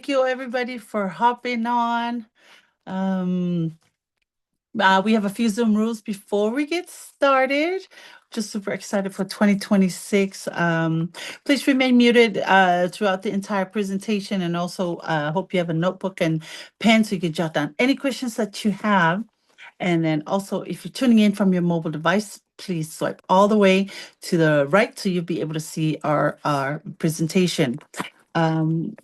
you everybody for hopping on. Um, we have a few Zoom rules before we get started. Just super excited for 2026. Please remain muted throughout the entire presentation, and also hope you have a notebook and pen so you can jot down any questions that you have. And then also, if you're tuning in from your mobile device, please swipe all the way to the right so you'll be able to see our presentation. Um,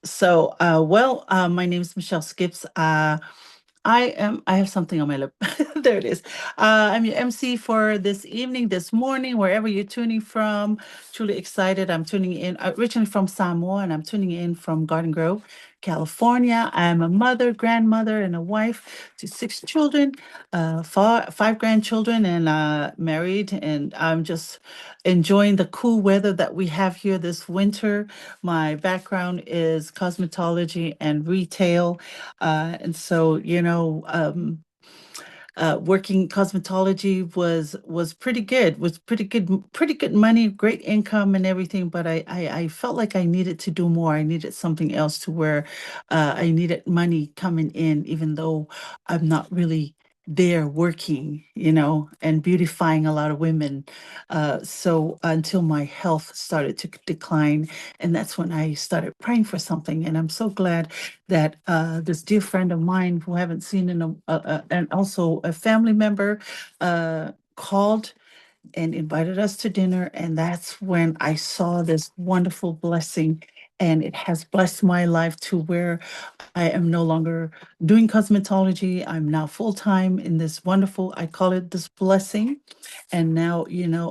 my name is Michelle Skips. I have something on my lip. There it is. I'm your MC for this evening, this morning, wherever you're tuning from. Truly excited. I'm tuning in originally from Samoa, and I'm tuning in from Garden Grove, California. I'm a mother, grandmother, and a wife to six children, five grandchildren, and married. And I'm just enjoying the cool weather that we have here this winter. My background is cosmetology and retail. Working cosmetology was pretty good, pretty good money, great income and everything. But I felt like I needed to do more. I needed something else to where I needed money coming in, even though I'm not really there working, and beautifying a lot of women. So until my health started to decline, and that's when I started praying for something. And I'm so glad that this dear friend of mine who I haven't seen and also a family member called and invited us to dinner. And that's when I saw this wonderful blessing. And it has blessed my life to where I am no longer doing cosmetology. I'm now full time in this wonderful, I call it this blessing. And now,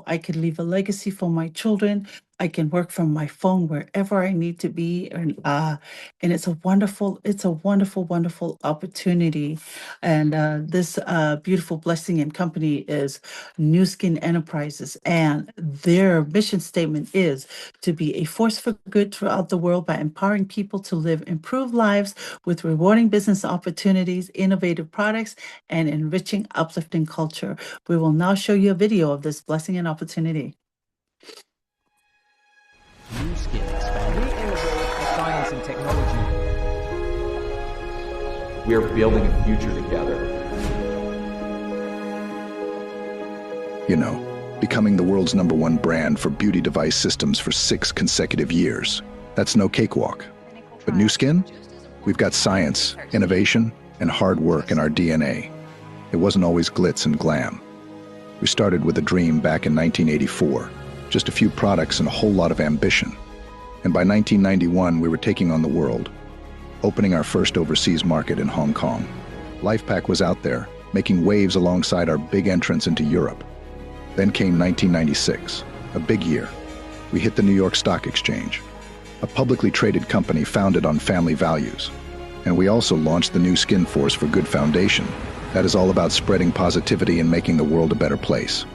I could leave a legacy for my children. I can work from my phone wherever I need to be. And it's a wonderful, wonderful opportunity. And this beautiful blessing and company is New Skin Enterprises. And their mission statement is to be a force for good throughout the world by empowering people to live improved lives with rewarding business opportunities, innovative products, and enriching, uplifting culture. We will now show you a video of this blessing and opportunity. New Skin expanding. We innovate for science and technology. We are building a future together. Becoming the world's #1 brand for beauty device systems for 6 consecutive years. That's no cakewalk. But New Skin? We've got science, innovation, and hard work in our DNA. It wasn't always glitz and glam. We started with a dream back in 1984, just a few products and a whole lot of ambition. And by 1991, we were taking on the world, opening our first overseas market in Hong Kong. LifePak was out there, making waves alongside our big entrance into Europe. Then came 1996, a big year. We hit the New York Stock Exchange, a publicly traded company founded on family values. And we also launched the New Skin Force for Good Foundation. That is all about spreading positivity and making the world a better place.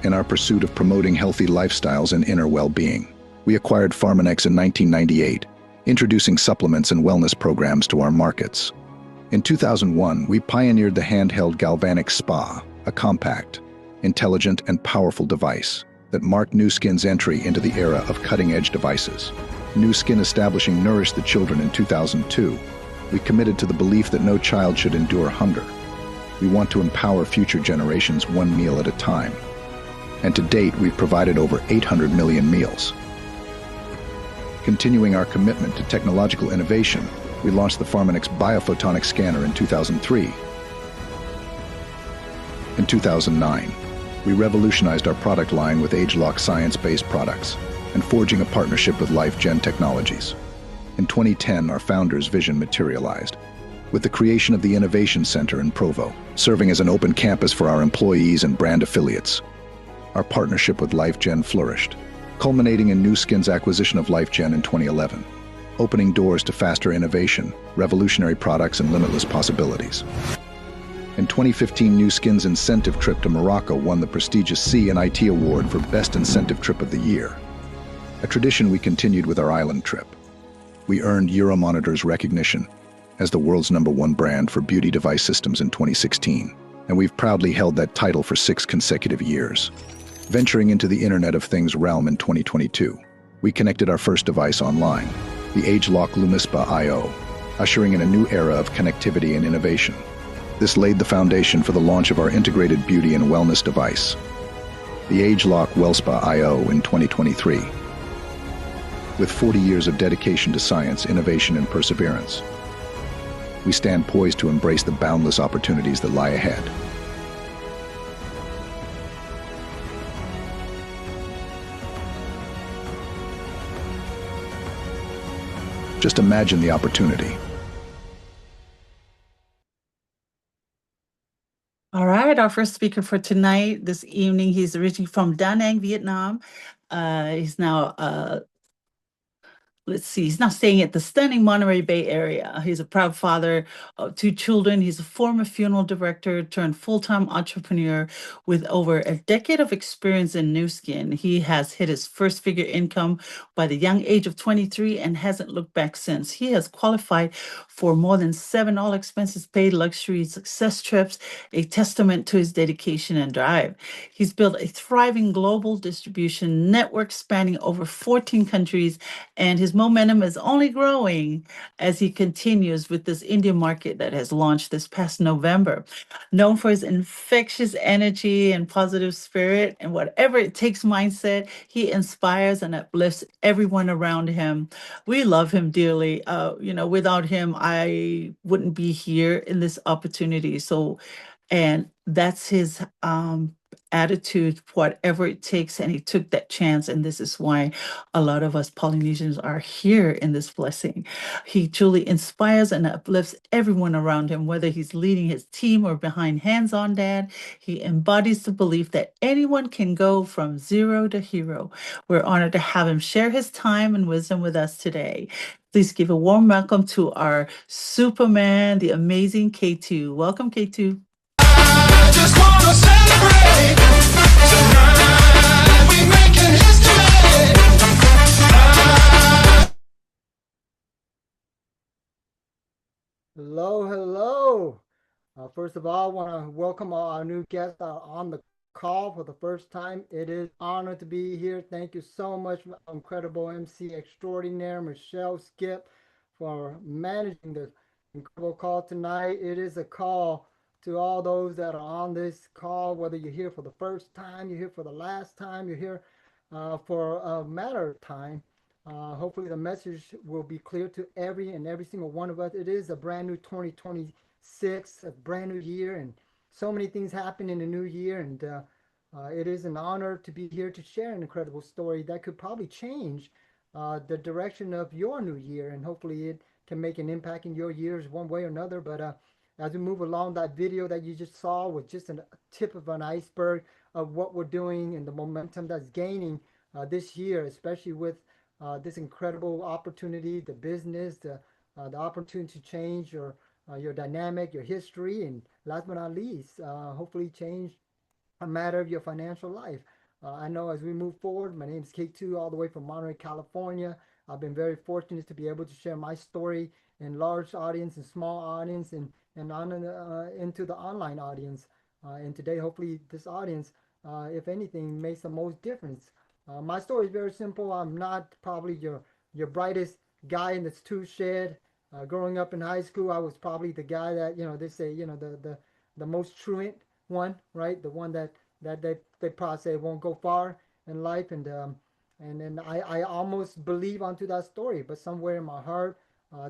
In our pursuit of promoting healthy lifestyles and inner well-being, we acquired Pharmanex in 1998, introducing supplements and wellness programs to our markets. In 2001, we pioneered the handheld galvanic spa, a compact, intelligent, and powerful device that marked New Skin's entry into the era of cutting-edge devices. New Skin establishing Nourish the Children in 2002, we committed to the belief that no child should endure hunger. We want to empower future generations one meal at a time. And to date, we've provided over 800 million meals. Continuing our commitment to technological innovation, we launched the Pharmanex Biophotonic Scanner in 2003. In 2009, we revolutionized our product line with age-lock science-based products and forging a partnership with LifeGen Technologies. In 2010, our founder's vision materialized, with the creation of the Innovation Center in Provo, serving as an open campus for our employees and brand affiliates. Our partnership with LifeGen flourished, culminating in New Skin's acquisition of LifeGen in 2011, opening doors to faster innovation, revolutionary products, and limitless possibilities. In 2015, New Skin's incentive trip to Morocco won the prestigious C&IT Award for Best Incentive Trip of the Year, a tradition we continued with our island trip. We earned Euromonitor's recognition as the world's #1 brand for beauty device systems in 2016, and we've proudly held that title for 6 consecutive years. Venturing into the Internet of Things realm in 2022, we connected our first device online, the ageLOC Lumispa IO, ushering in a new era of connectivity and innovation. This laid the foundation for the launch of our integrated beauty and wellness device, the ageLOC WellSpa IO in 2023. With 40 years of dedication to science, innovation, and perseverance, we stand poised to embrace the boundless opportunities that lie ahead. Just imagine the opportunity. All right, our first speaker for tonight, this evening, he's originally from Da Nang, Vietnam. He's now let's see, he's now staying at the stunning Monterey Bay area. He's a proud father of two children. He's a former funeral director turned full-time entrepreneur with over a decade of experience in Nu Skin. He has hit his first figure income by the young age of 23 and hasn't looked back since. He has qualified for more than 7 all expenses paid luxury success trips, a testament to his dedication and drive. He's built a thriving global distribution network spanning over 14 countries, and his momentum is only growing as he continues with this Indian market that has launched this past November. Known for his infectious energy and positive spirit and whatever it takes mindset, he inspires and uplifts everyone around him. We love him dearly. Without him, I wouldn't be here in this opportunity. And that's his attitude, whatever it takes, and he took that chance, and this is why a lot of us Polynesians are here in this blessing. He truly inspires and uplifts everyone around him, whether he's leading his team or behind hands-on dad. He embodies the belief that anyone can go from zero to hero. We're honored to have him share his time and wisdom with us today. Please give a warm welcome to our Superman, the amazing K2. Welcome, K2. Just wanna celebrate tonight. We making history. Hello, hello. First of all, I want to welcome all our new guests on the call for the first time. It is an honor to be here. Thank you so much, incredible MC extraordinaire Michelle Skip, for managing this incredible call tonight. It is a call to all those that are on this call, whether you're here for the first time, you're here for the last time, you're here for a matter of time. Hopefully the message will be clear to every single one of us. It is a brand new 2026, a brand new year, and so many things happen in the new year. And it is an honor to be here to share an incredible story that could probably change the direction of your new year. And hopefully it can make an impact in your years one way or another. But as we move along, that video that you just saw was just a tip of an iceberg of what we're doing and the momentum that's gaining this year, especially with this incredible opportunity, the business, the opportunity to change your dynamic, your history, and last but not least, hopefully change a matter of your financial life. I know as we move forward, my name is K2, all the way from Monterey, California. I've been very fortunate to be able to share my story in large audience and small audience and on into the online audience. And today, hopefully, this audience, if anything, makes the most difference. My story is very simple. I'm not probably your brightest guy in the tool shed. Growing up in high school, I was probably the guy that they say the most truant one, right? The one that they probably say won't go far in life, and then I almost believe onto that story, but somewhere in my heart,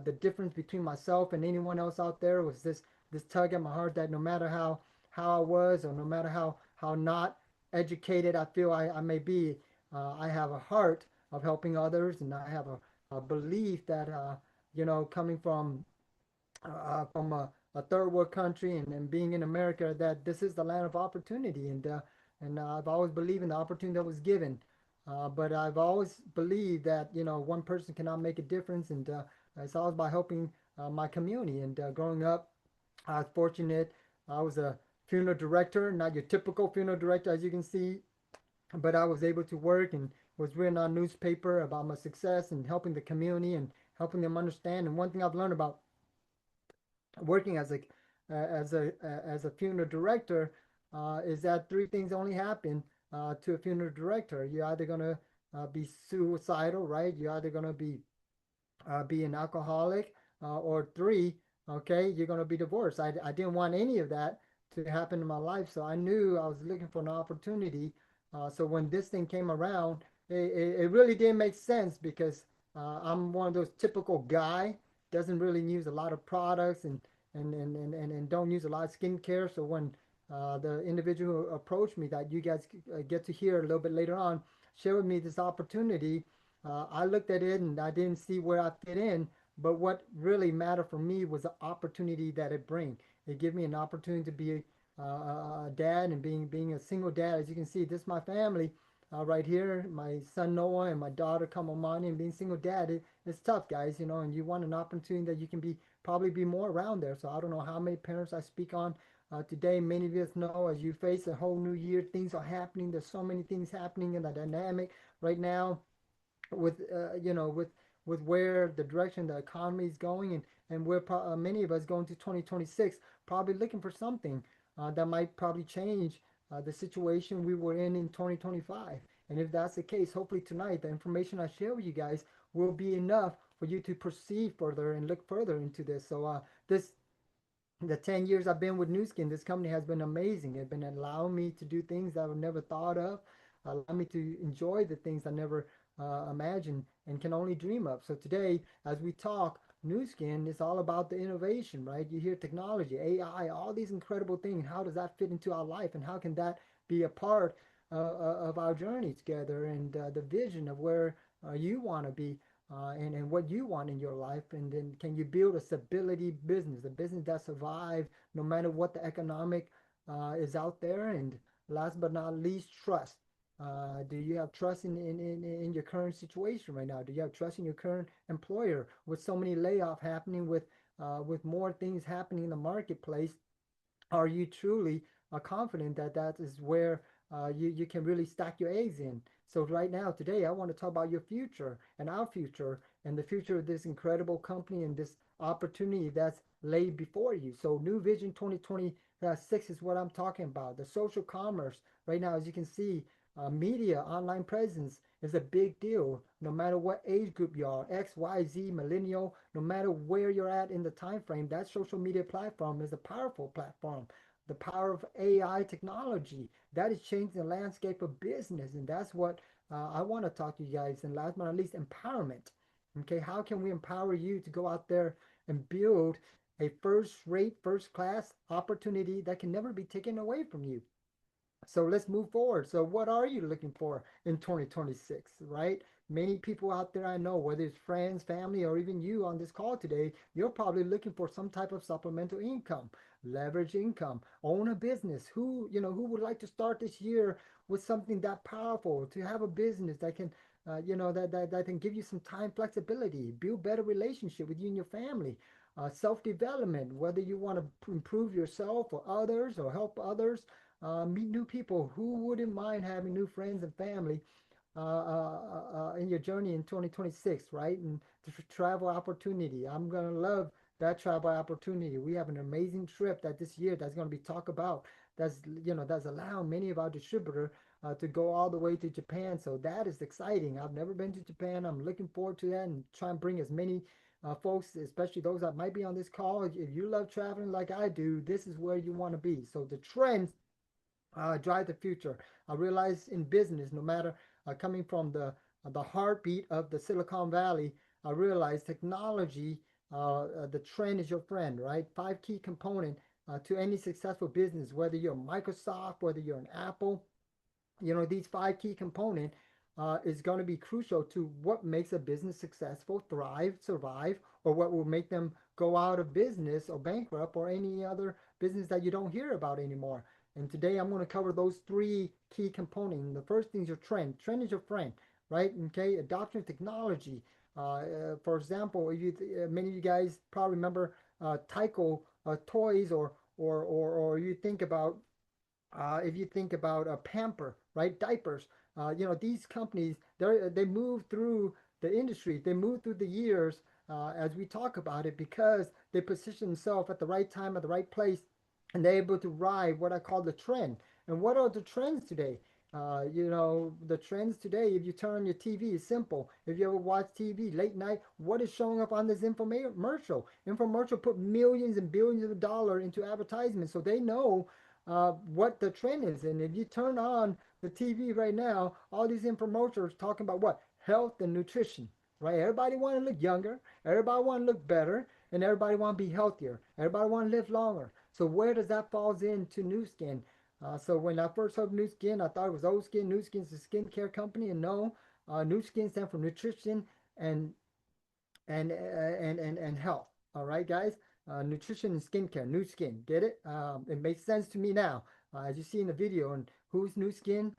the difference between myself and anyone else out there was this tug at my heart that no matter how I was, or no matter how not educated I feel I may be, I have a heart of helping others, and I have a belief that coming from a third world country and being in America, that this is the land of opportunity, and I've always believed in the opportunity that was given. But I've always believed that one person cannot make a difference, and it's always by helping my community. And growing up, I was fortunate. I was a funeral director, not your typical funeral director, as you can see, but I was able to work and was written on newspaper about my success and helping the community and helping them understand. And one thing I've learned about working as a funeral director is that three things only happen to a funeral director. You're either gonna be suicidal, right? You're either gonna be be an alcoholic, or three, okay, you're going to be divorced. I didn't want any of that to happen in my life. So I knew I was looking for an opportunity. So when this thing came around, it really didn't make sense because I'm one of those typical guy, doesn't really use a lot of products and don't use a lot of skincare. So when the individual who approached me that you guys get to hear a little bit later on, shared with me this opportunity, I looked at it and I didn't see where I fit in. But what really mattered for me was the opportunity that it bring. It gave me an opportunity to be a dad, and being a single dad. As you can see, this is my family right here. My son Noah and my daughter Kamamani, and being single dad, it's tough, guys. You know, and you want an opportunity that you can be probably be more around there. So I don't know how many parents I speak on today. Many of us know as you face a whole new year, things are happening. There's so many things happening in the dynamic right now with with where the direction the economy is going, and where many of us going to 2026 probably looking for something that might probably change the situation we were in 2025. And if that's the case, hopefully tonight the information I share with you guys will be enough for you to proceed further and look further into this. So this the 10 years I've been with Nu Skin, this company has been amazing. It's been allowing me to do things that I've never thought of, allow me to enjoy the things I never imagined and can only dream of. So today, as we talk, Nu Skin is all about the innovation, right? You hear technology, AI, all these incredible things. How does that fit into our life, and how can that be a part of our journey together, and the vision of where you want to be, and what you want in your life, and then can you build a stability business, a business that survives no matter what the economic is out there. And last but not least, trust. Do you have trust in your current situation right now? Do you have trust in your current employer? With so many layoffs happening, with more things happening in the marketplace, are you truly confident that that is where you can really stack your eggs in? So right now, today, I want to talk about your future and our future and the future of this incredible company and this opportunity that's laid before you. So New Vision 2026 is what I'm talking about. The social commerce right now, as you can see, media, online presence is a big deal. No matter what age group you are, X, Y, Z, millennial, no matter where you're at in the time frame, that social media platform is a powerful platform. The power of AI technology that is changing the landscape of business, and that's what I want to talk to you guys. And last but not least, empowerment. Okay, how can we empower you to go out there and build a first-rate, first-class opportunity that can never be taken away from you? So let's move forward. So what are you looking for in 2026, right? Many people out there I know, whether it's friends, family, or even you on this call today, you're probably looking for some type of supplemental income, leverage income, own a business. Who would like to start this year with something that powerful, to have a business that can, that can give you some time flexibility, build better relationship with you and your family, self-development, whether you want to improve yourself or others or help others, meet new people. Who wouldn't mind having new friends and family in your journey in 2026, right? And the travel opportunity. I'm gonna love that travel opportunity. We have an amazing trip that this year that's gonna be talked about. That's allowing many of our distributor to go all the way to Japan. So that is exciting. I've never been to Japan. I'm looking forward to that and try and bring as many folks, especially those that might be on this call. If you love traveling like I do, this is where you want to be. So the trends drive the future. I realize in business, no matter coming from the heartbeat of the Silicon Valley, I realize technology, the trend is your friend, right? Five key component to any successful business, whether you're Microsoft, whether you're an Apple, these five key component is going to be crucial to what makes a business successful, thrive, survive, or what will make them go out of business or bankrupt, or any other business that you don't hear about anymore. And today I'm going to cover those three key components. The first thing is your trend. Trend is your friend, right? Okay, adoption of technology. For example, many of you guys probably remember Tyco toys, or you think about if you think about a pamper, right, diapers, these companies, they move through the industry, they move through the years, as we talk about it, because they position themselves at the right time at the right place, and they're able to ride what I call the trend. And what are the trends today? You know, the trends today, if you turn on your TV, is simple. If you ever watch TV late night, what is showing up on this infomercial? Infomercial put millions and billions of dollars into advertisements, so they know what the trend is. And if you turn on the TV right now, all these infomercials talking about what? Health and nutrition, right? Everybody want to look younger, everybody want to look better, and everybody want to be healthier. Everybody want to live longer. So where does that falls into Nu Skin? So when I first heard Nu Skin, I thought it was old skin. Nu Skin's a skincare company, and no, Nu Skin stands for nutrition and and health. All right, guys. Nutrition and skincare. Nu Skin. Get it? It makes sense to me now. As you see in the video, and who's Nu Skin?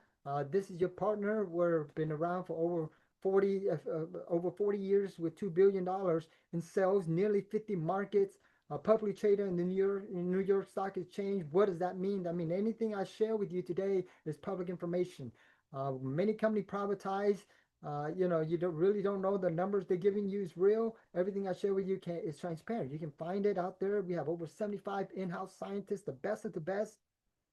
This is your partner. We've been around for over 40 years with $2 billion in sales, nearly 50 markets, publicly traded in the New York Stock Exchange. What does that mean? I mean, anything I share with you today is public information. Many companies privatize. You know, you don't know the numbers they're giving you is real. Everything I share with you is transparent. You can find it out there. We have over 75 in-house scientists, the best of the best,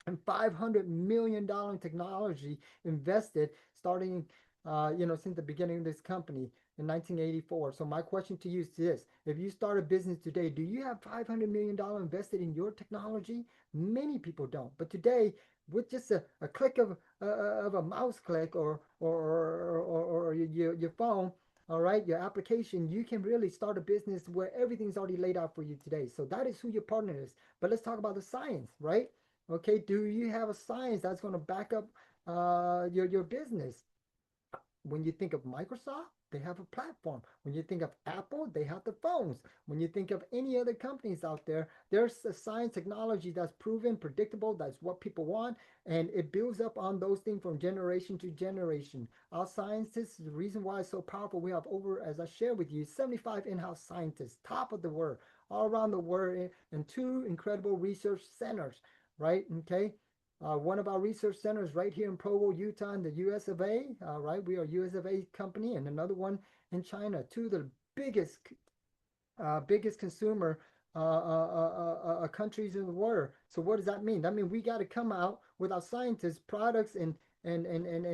and $500 million in technology invested starting you know, since the beginning of this company in 1984. So my question to you is this: if you start a business today, do you have $500 million invested in your technology? Many people don't, but today, with just a click of a mouse click, or your phone, all right, your application, you can really start a business where everything's already laid out for you today. So that is who your partner is. But let's talk about the science, right? Okay, do you have a science that's going to back up your business? When you think of Microsoft, they have a platform. When you think of Apple, they have the phones. When you think of any other companies out there, there's a science technology that's proven, predictable, that's what people want, and it builds up on those things from generation to generation. Our scientists, the reason why it's so powerful, we have over, as I shared with you, 75 in-house scientists, top of the world, all around the world, and two incredible research centers, right? Okay. One of our research centers right here in Provo, Utah, in the US of A. Right, we are US of A company, and another one in China. Two of the biggest consumer countries in the world. So what does that mean? That means we got to come out with our scientists, products, and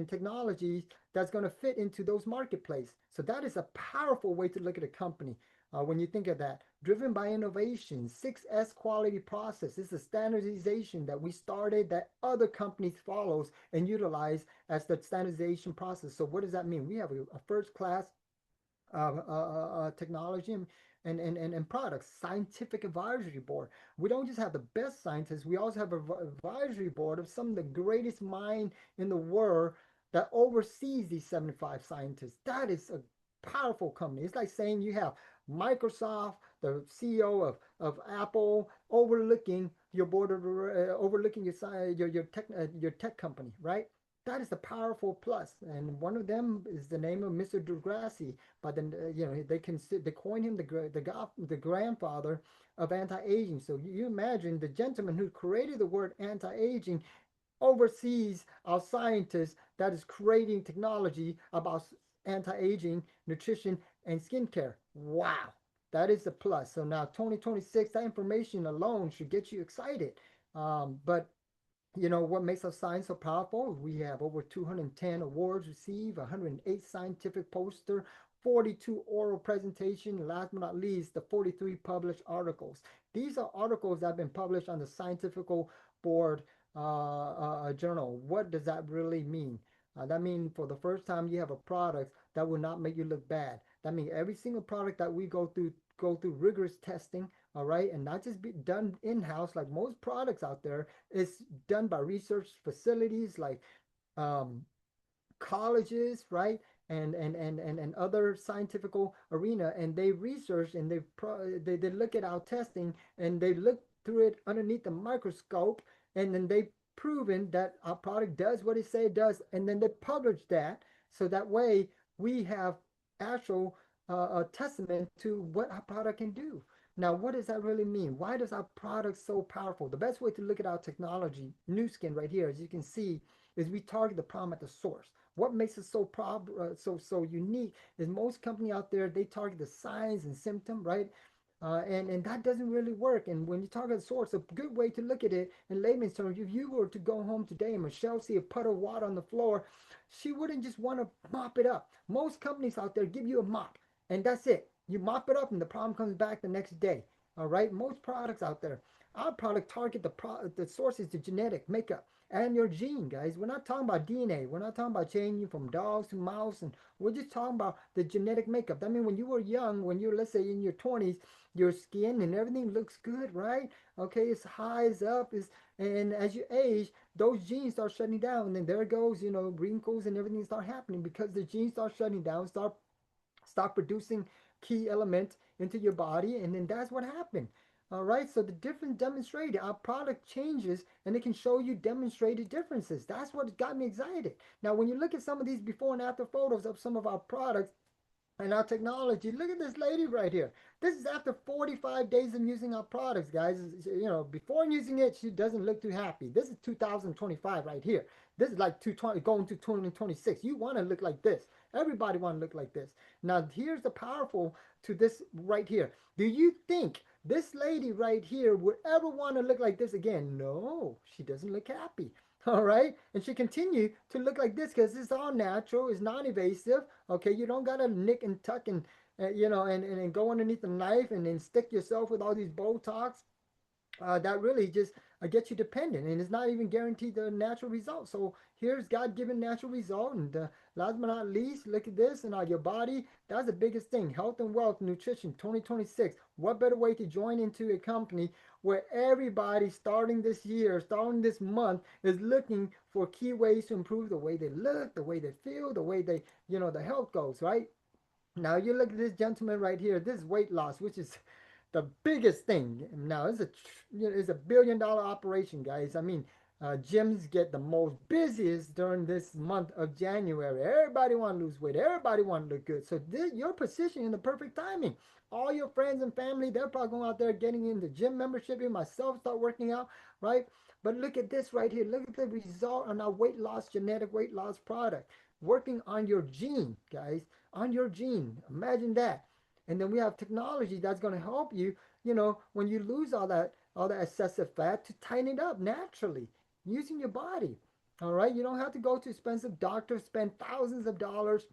technologies that's going to fit into those marketplace. So that is a powerful way to look at a company. When you think of that, driven by innovation, 6S quality process. This is a standardization that we started that other companies follows and utilize as the standardization process. So what does that mean? We have a first class technology and products, scientific advisory board. We don't just have the best scientists, we also have an advisory board of some of the greatest mind in the world that oversees these 75 scientists. That is a powerful company. It's like saying you have Microsoft, the CEO of Apple, overlooking your board of overlooking your tech company, right? That is a powerful plus, and one of them is the name of Mr. Degrassi. But then you know, they coin him the grandfather of anti-aging. So you imagine the gentleman who created the word anti-aging oversees our scientists that is creating technology about anti-aging, nutrition, and skincare. Wow, that is a plus. So now 2026, that information alone should get you excited. But you know what makes our science so powerful? We have over 210 awards received, 108 scientific poster, 42 oral presentation, and last but not least, the 43 published articles. These are articles that have been published on the Scientific Board journal. What does that really mean? That means for the first time you have a product that will not make you look bad. That means every single product that we go through rigorous testing, all right, and not just be done in-house like most products out there. It's done by research facilities like um, colleges, right, and other scientific arena, and they research and they look at our testing and they look through it underneath the microscope, and then they proven that our product does what it say it does, and then they publish that, so that way we have actual a testament to what our product can do. Now, what does that really mean? Why does our product so powerful? The best way to look at our technology, Nu Skin right here, as you can see, is we target the problem at the source. What makes it so unique is most company out there, they target the signs and symptom, right? and that doesn't really work. And when you talk about source, a good way to look at it in layman's terms, if you were to go home today and Michelle see a puddle of water on the floor, she wouldn't just want to mop it up. Most companies out there give you a mop, and that's it. You mop it up, and the problem comes back the next day. All right, most products out there, our product target the source is the genetic makeup and your gene, guys. We're not talking about DNA. We're not talking about changing from dogs to mouse, and we're just talking about the genetic makeup. I mean, when you were young, when you're, let's say, in your 20s, your skin and everything looks good, right? Okay, it's high, it's up, is and as you age, those genes start shutting down, and then there goes, wrinkles and everything start happening because the genes start shutting down, start producing key elements into your body, and then that's what happened. All right, so the difference demonstrated, our product changes and it can show you demonstrated differences. That's what got me excited. Now, when you look at some of these before and after photos of some of our products, and our technology. Look at this lady right here. This is after 45 days of using our products, guys. Before using it, she doesn't look too happy. This is 2025 right here. This is like 220 going to 2026. You want to look like this. Everybody want to look like this. Now, here's the powerful to this right here. Do you think this lady right here would ever want to look like this again? No, she doesn't look happy. All right, and she continue to look like this because it's all natural, it's non-invasive. Okay, you don't gotta nick and tuck and and go underneath the knife and then stick yourself with all these Botox. That really just gets you dependent, and it's not even guaranteed the natural result. So here's God-given natural result, and last but not least, look at this and your body. That's the biggest thing: health and wealth, nutrition, 2026. What better way to join into a company where everybody starting this year, starting this month, is looking for key ways to improve the way they look, the way they feel, the way they, the health goes, right? Now you look at this gentleman right here. This is weight loss, which is the biggest thing. Now it's a $1 billion operation, guys. I mean, gyms get the most busiest during this month of January. Everybody want to lose weight. Everybody want to look good. So you're positioned in the perfect timing. All your friends and family, they're probably going out there getting into gym membership. Even myself start working out, right? But look at this right here. Look at the result on our weight loss, genetic weight loss product. Working on your gene, guys, on your gene. Imagine that. And then we have technology that's going to help you, when you lose all that excessive fat, to tighten it up naturally using your body. All right, you don't have to go to expensive doctors, spend thousands of dollars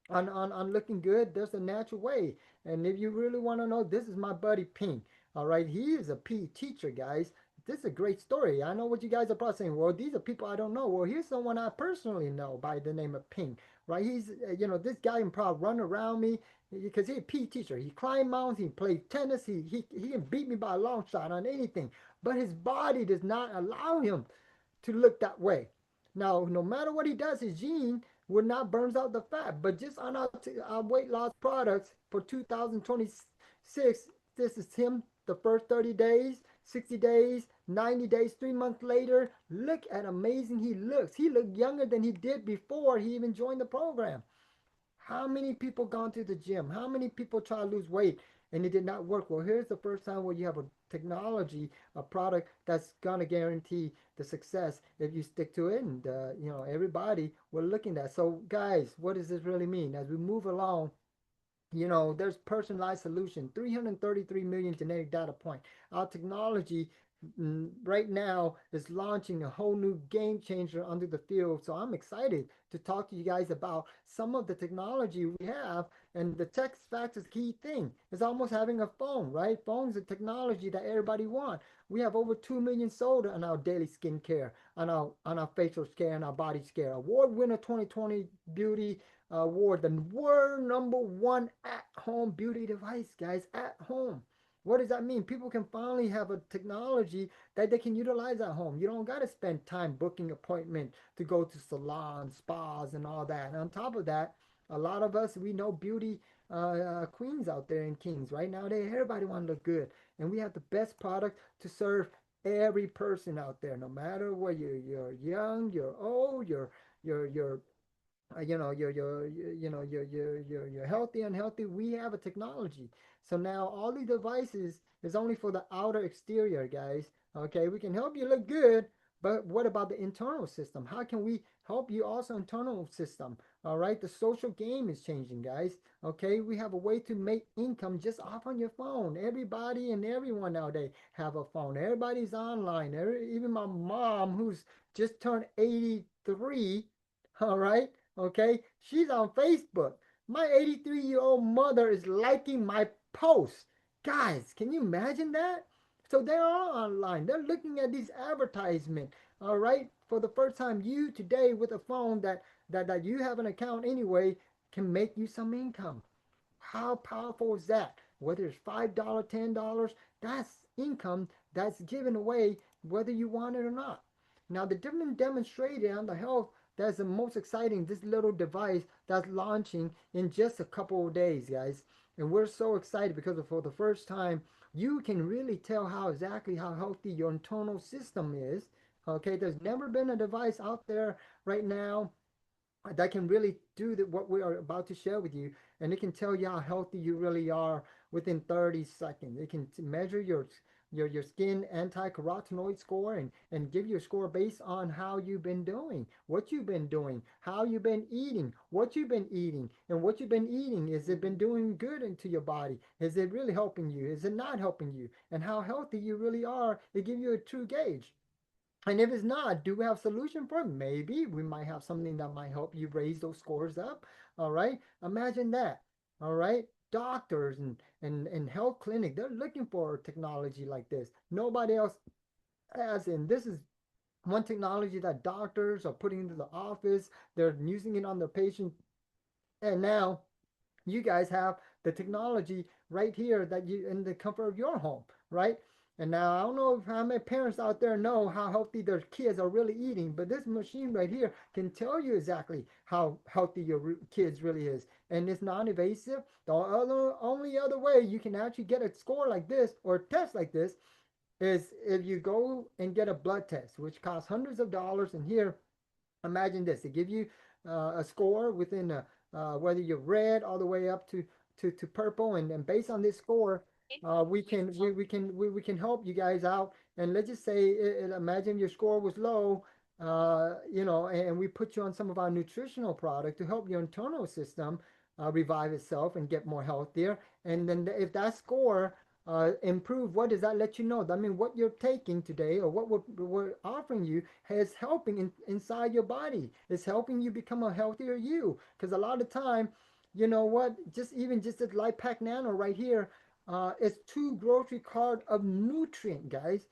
on looking good. There's a natural way. And if you really want to know, this is my buddy Pink. All right, he is a PE teacher, guys. This is a great story. I know what you guys are probably saying. Well, these are people I don't know. Well, here's someone I personally know by the name of Pink. Right? He's, this guy can probably run around me because he's a PE teacher. He climbed mountains, he played tennis, he can beat me by a long shot on anything. But his body does not allow him to look that way. Now, no matter what he does, his gene would not burns out the fat. But just on our weight loss products for 2026, this is him the first 30 days, 60 days, 90 days, 3 months later. Look at amazing he looks. He looked younger than he did before he even joined the program. How many people gone to the gym? How many people try to lose weight and it did not work? Well, here's the first time where you have a technology, a product that's gonna guarantee the success if you stick to it, and everybody will looking at. So, guys, what does this really mean? As we move along, there's personalized solution, 333 million genetic data point. Our technology right now is launching a whole new game changer under the field. So I'm excited to talk to you guys about some of the technology we have. And the tech fact is key thing. It's almost having a phone, right? Phones are technology that everybody want. We have over 2 million sold on our daily skincare, on our facial care, and our body care. Award winner 2020 beauty award, the world number one at home beauty device, guys, at home. What does that mean? People can finally have a technology that they can utilize at home. You don't got to spend time booking appointment to go to salons, spas, and all that. And on top of that, a lot of us, we know beauty queens out there and kings. Right now, everybody want to look good. And we have the best product to serve every person out there, no matter where you're young, you're old, you're you're healthy, unhealthy. We have a technology. So now all these devices is only for the outer exterior, guys. Okay, we can help you look good, but what about the internal system? How can we help you also internal system? All right, the social game is changing, guys. Okay, we have a way to make income just off on your phone. Everybody and everyone nowadays have a phone. Everybody's online. Even my mom, who's just turned 83, all right, okay, she's on Facebook. My 83-year-old mother is liking my posts. Guys, can you imagine that? So they're all online. They're looking at these advertisements. All right, for the first time, you today with a phone that you have an account anyway can make you some income. How powerful is that? Whether it's $5, $10, that's income that's given away whether you want it or not. Now, the different demonstrated on the health that's the most exciting, this little device that's launching in just a couple of days, guys. And we're so excited because for the first time, you can really tell how exactly how healthy your internal system is. Okay, there's never been a device out there right now that can really do what we are about to share with you, and it can tell you how healthy you really are within 30 seconds. It can measure your skin anti-carotenoid score and give you a score based on how you've been doing, what you've been doing, how you've been eating, what you've been eating, and what you've been eating. Is it been doing good into your body? Is it really helping you? Is it not helping you? And how healthy you really are, it gives you a true gauge. And if it's not, do we have a solution for it? Maybe we might have something that might help you raise those scores up. All right. Imagine that. All right. Doctors and health clinic, they're looking for technology like this. Nobody else has. And this is one technology that doctors are putting into the office. They're using it on their patient. And now you guys have the technology right here that you in the comfort of your home, right? And now I don't know how many parents out there know how healthy their kids are really eating, but this machine right here can tell you exactly how healthy your kids really is, and it's non-invasive. The only other way you can actually get a score like this or a test like this is if you go and get a blood test, which costs hundreds of dollars. And here, imagine this: they give you a score within whether you're red all the way up to purple, and based on this score, we can help you guys out. And let's just say, imagine your score was low, and we put you on some of our nutritional product to help your internal system revive itself and get more healthier. And then if that score improve, what does that let you know? I mean, what you're taking today or what we're offering you is helping inside your body. It's helping you become a healthier you. Because a lot of time, you know what, just this life pack nano right here, it's 2 grocery card of nutrient, guys,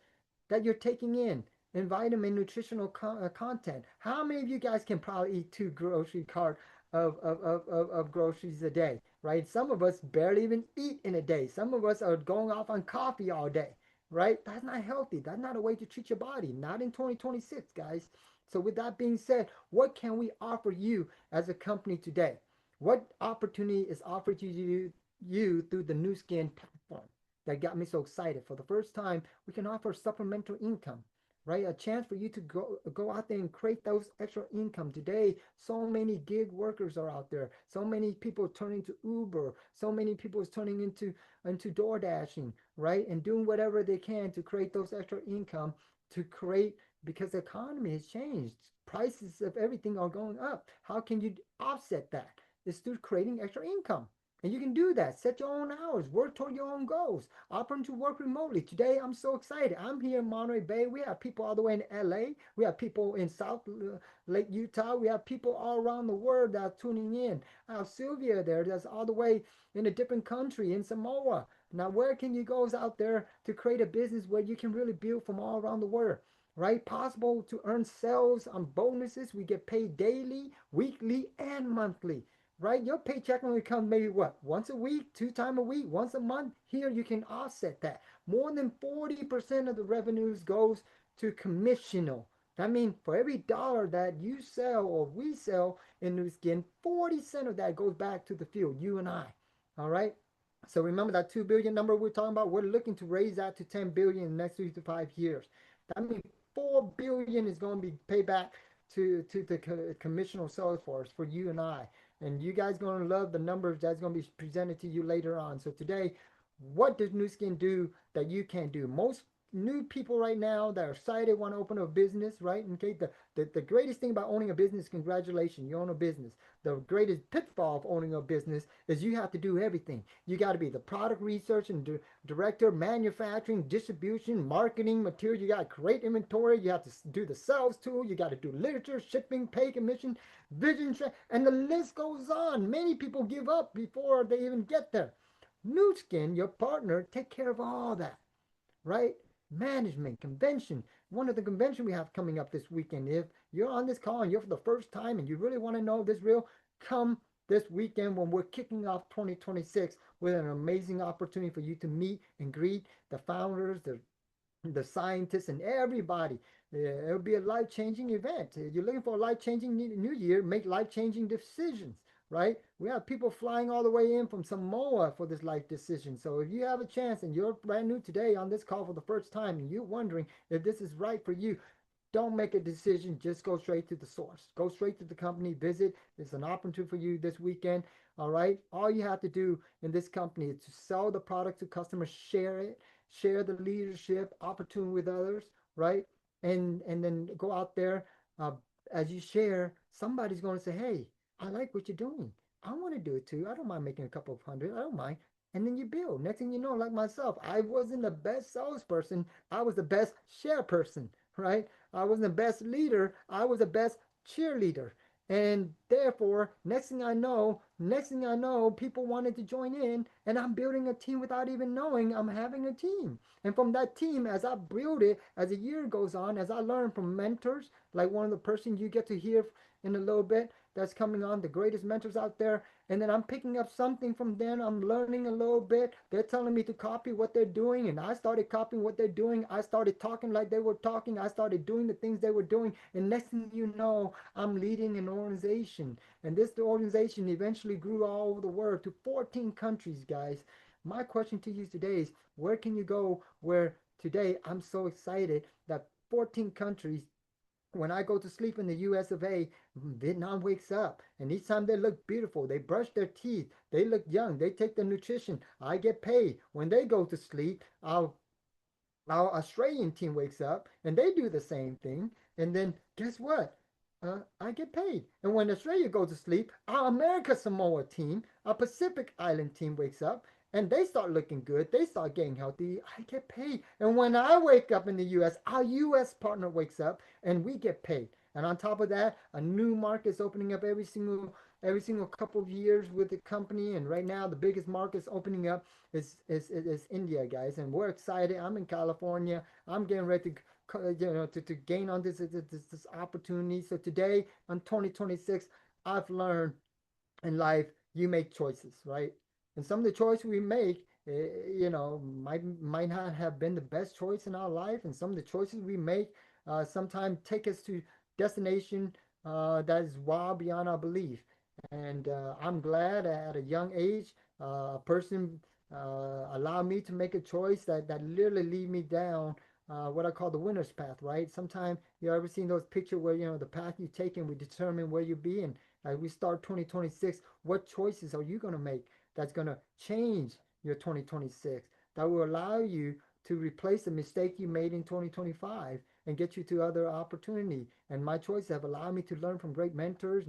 that you're taking in vitamin nutritional content. How many of you guys can probably eat 2 grocery cart of groceries a day, right? Some of us barely even eat in a day. Some of us are going off on coffee all day, right? That's not healthy. That's not a way to treat your body. Not in 2026, guys. So with that being said, what can we offer you as a company today? What opportunity is offered to you through the New Skin platform that got me so excited? For the first time, we can offer supplemental income, right? A chance for you to go out there and create those extra income. Today, so many gig workers are out there. So many people turning to Uber. So many people is turning into door dashing, right? And doing whatever they can to create those extra income to create, because the economy has changed. Prices of everything are going up. How can you offset that? It's through creating extra income. And you can do that. Set your own hours. Work toward your own goals. Open to work remotely. Today, I'm so excited. I'm here in Monterey Bay. We have people all the way in LA. We have people in South Lake Utah. We have people all around the world that are tuning in. I have Sylvia there that's all the way in a different country in Samoa. Now, where can you go out there to create a business where you can really build from all around the world? Right? Possible to earn sales on bonuses. We get paid daily, weekly, and monthly, right? Your paycheck only comes maybe what, once a week, 2 times a week, once a month. Here you can offset that. More than 40% of the revenues goes to commissional. That means for every dollar that you sell or we sell in New Skin, 40% of that goes back to the field, you and I. All right. So remember that 2 billion number we're talking about. We're looking to raise that to 10 billion in the next 3 to 5 years. That means 4 billion is going to be paid back to the commissional sales force for you and I. And you guys going to love the numbers that's going to be presented to you later on. So today, what does Nu Skin do that you can't do? Most new people right now that are excited, want to open a business, right? Okay, the greatest thing about owning a business, congratulations, you own a business. The greatest pitfall of owning a business is you have to do everything. You got to be the product research and director, manufacturing, distribution, marketing, material. You got to create inventory. You have to do the sales tool. You got to do literature, shipping, pay commission, vision, and the list goes on. Many people give up before they even get there. New Skin, your partner, take care of all that, right? Management, convention. One of the convention we have coming up this weekend. If you're on this call and you're for the first time and you really want to know this real, come this weekend when we're kicking off 2026 with an amazing opportunity for you to meet and greet the founders, the scientists, and everybody. It'll be a life changing event. You're looking for a life changing new year, make life changing decisions, right? We have people flying all the way in from Samoa for this life decision. So if you have a chance and you're brand new today on this call for the first time and you're wondering if this is right for you, don't make a decision. Just go straight to the source. Go straight to the company. Visit. It's an opportunity for you this weekend. All right. All you have to do in this company is to sell the product to customers, share it, share the leadership opportunity with others, right? And then go out there. Uh, as you share, somebody's going to say, "Hey, I like what you're doing. I want to do it too. I don't mind making a couple of hundred. I don't mind." And then you build. Next thing you know, like myself, I wasn't the best salesperson. I was the best share person, right? I wasn't the best leader. I was the best cheerleader. And therefore, next thing I know, people wanted to join in, and I'm building a team without even knowing I'm having a team. And from that team, as I build it, as the year goes on, as I learn from mentors, like one of the person you get to hear in a little bit, that's coming on, the greatest mentors out there, and then I'm picking up something from them. I'm learning a little bit. They're telling me to copy what they're doing, and I started copying what they're doing. I started talking like they were talking. I started doing the things they were doing, and next thing you know, I'm leading an organization, and this organization eventually grew all over the world to 14 countries, guys. My question to you today is, where can you go where today I'm so excited that 14 countries, when I go to sleep in the US of A, Vietnam wakes up. And each time they look beautiful, they brush their teeth, they look young, they take the nutrition. I get paid. When they go to sleep, our Australian team wakes up and they do the same thing. And then guess what? I get paid. And when Australia goes to sleep, our America Samoa team, our Pacific Island team wakes up and they start looking good. They start getting healthy. I get paid. And when I wake up in the US, our US partner wakes up and we get paid. And on top of that, a new market is opening up every single couple of years with the company. And right now, the biggest market is opening up is India, guys, and we're excited. I'm in California. I'm getting ready to to gain on this opportunity. So today, on 2026, I've learned in life you make choices, right? And some of the choices we make, might not have been the best choice in our life, and some of the choices we make sometimes take us to destination that is wild beyond our belief. And I'm glad at a young age, a person allowed me to make a choice that literally lead me down what I call the winner's path, right? Sometimes you ever seen those pictures where the path you take and we determine where you be, and as we start 2026, what choices are you going to make that's going to change your 2026, that will allow you to replace the mistake you made in 2025 and get you to other opportunity. And my choices have allowed me to learn from great mentors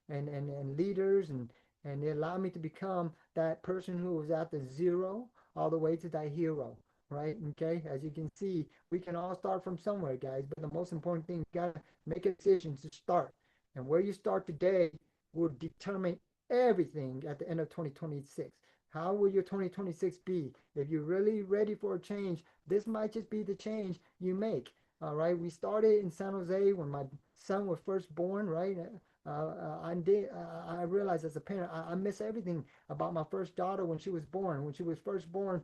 and leaders, and they allow me to become that person who was at the zero all the way to that hero, right? Okay, as you can see, we can all start from somewhere, guys, but the most important thing, you gotta make a decision to start. And where you start today will determine everything at the end of 2026. How will your 2026 be? If you're really ready for a change, this might just be the change you make. All right. We started in San Jose when my son was first born, right? I realized as a parent, I miss everything about my first daughter when she was born. When she was first born,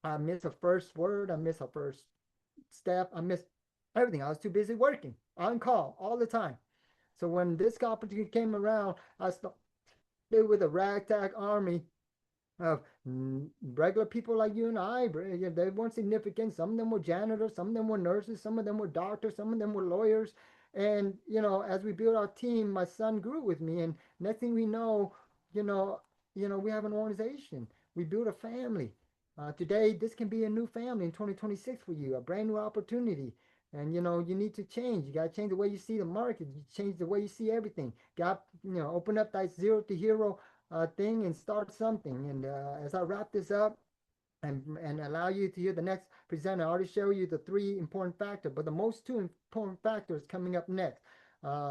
I missed her first word. I missed her first step. I missed everything. I was too busy working on call all the time. So when this opportunity came around, I started with a ragtag army of regular people like you and I. They weren't significant. Some of them were janitors, some of them were nurses, some of them were doctors, some of them were lawyers. And as we built our team, my son grew with me, and next thing we know, you know, we have an organization. We built a family. Today, this can be a new family in 2026 for you, a brand new opportunity. And you need to change. You got to change the way you see the market. You change the way you see everything. Got open up that zero to hero thing and start something. And as I wrap this up, and allow you to hear the next presenter. I already show you the three important factors, but the most two important factors coming up next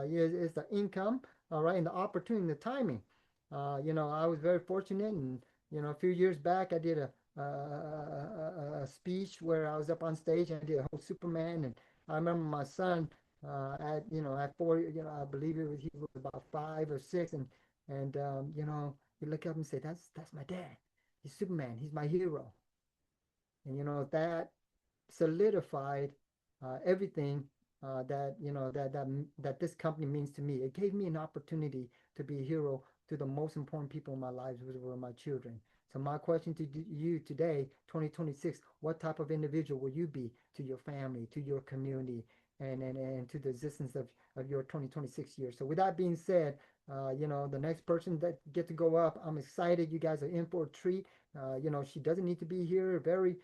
is the income, all right, and the opportunity, and the timing. I was very fortunate, and a few years back, I did a speech where I was up on stage and I did a whole Superman, and I remember my son at 4, I believe he was about 5 or 6, and he look up and say, "That's my dad. He's Superman. He's my hero." And that solidified everything that that this company means to me. It gave me an opportunity to be a hero to the most important people in my lives, which were my children. So my question to you today, 2026, what type of individual will you be to your family, to your community, and to the existence of your 2026 year? So with that being said, the next person that get to go up, I'm excited. You guys are in for a treat. She doesn't need to be here. Very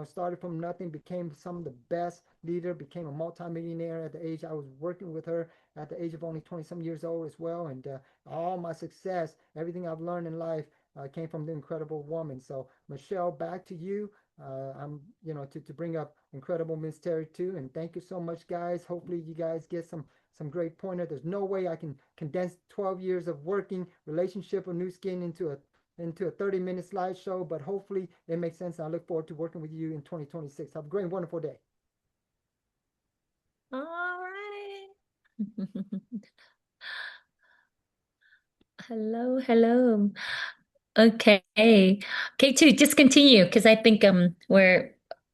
started from nothing, became some of the best leader, became a multimillionaire at the age I was working with her at the age of only 20 some years old as well. And all my success, everything I've learned in life came from the incredible woman. So Michelle, back to you. I'm, to bring up incredible Miss Terry too. And thank you so much, guys. Hopefully you guys get some great pointer. There's no way I can condense 12 years of working relationship with New Skin into a 30-minute slideshow, but hopefully it makes sense. I look forward to working with you in 2026. Have a great, wonderful day. All right. Hello, hello. Okay. K2, just continue because I think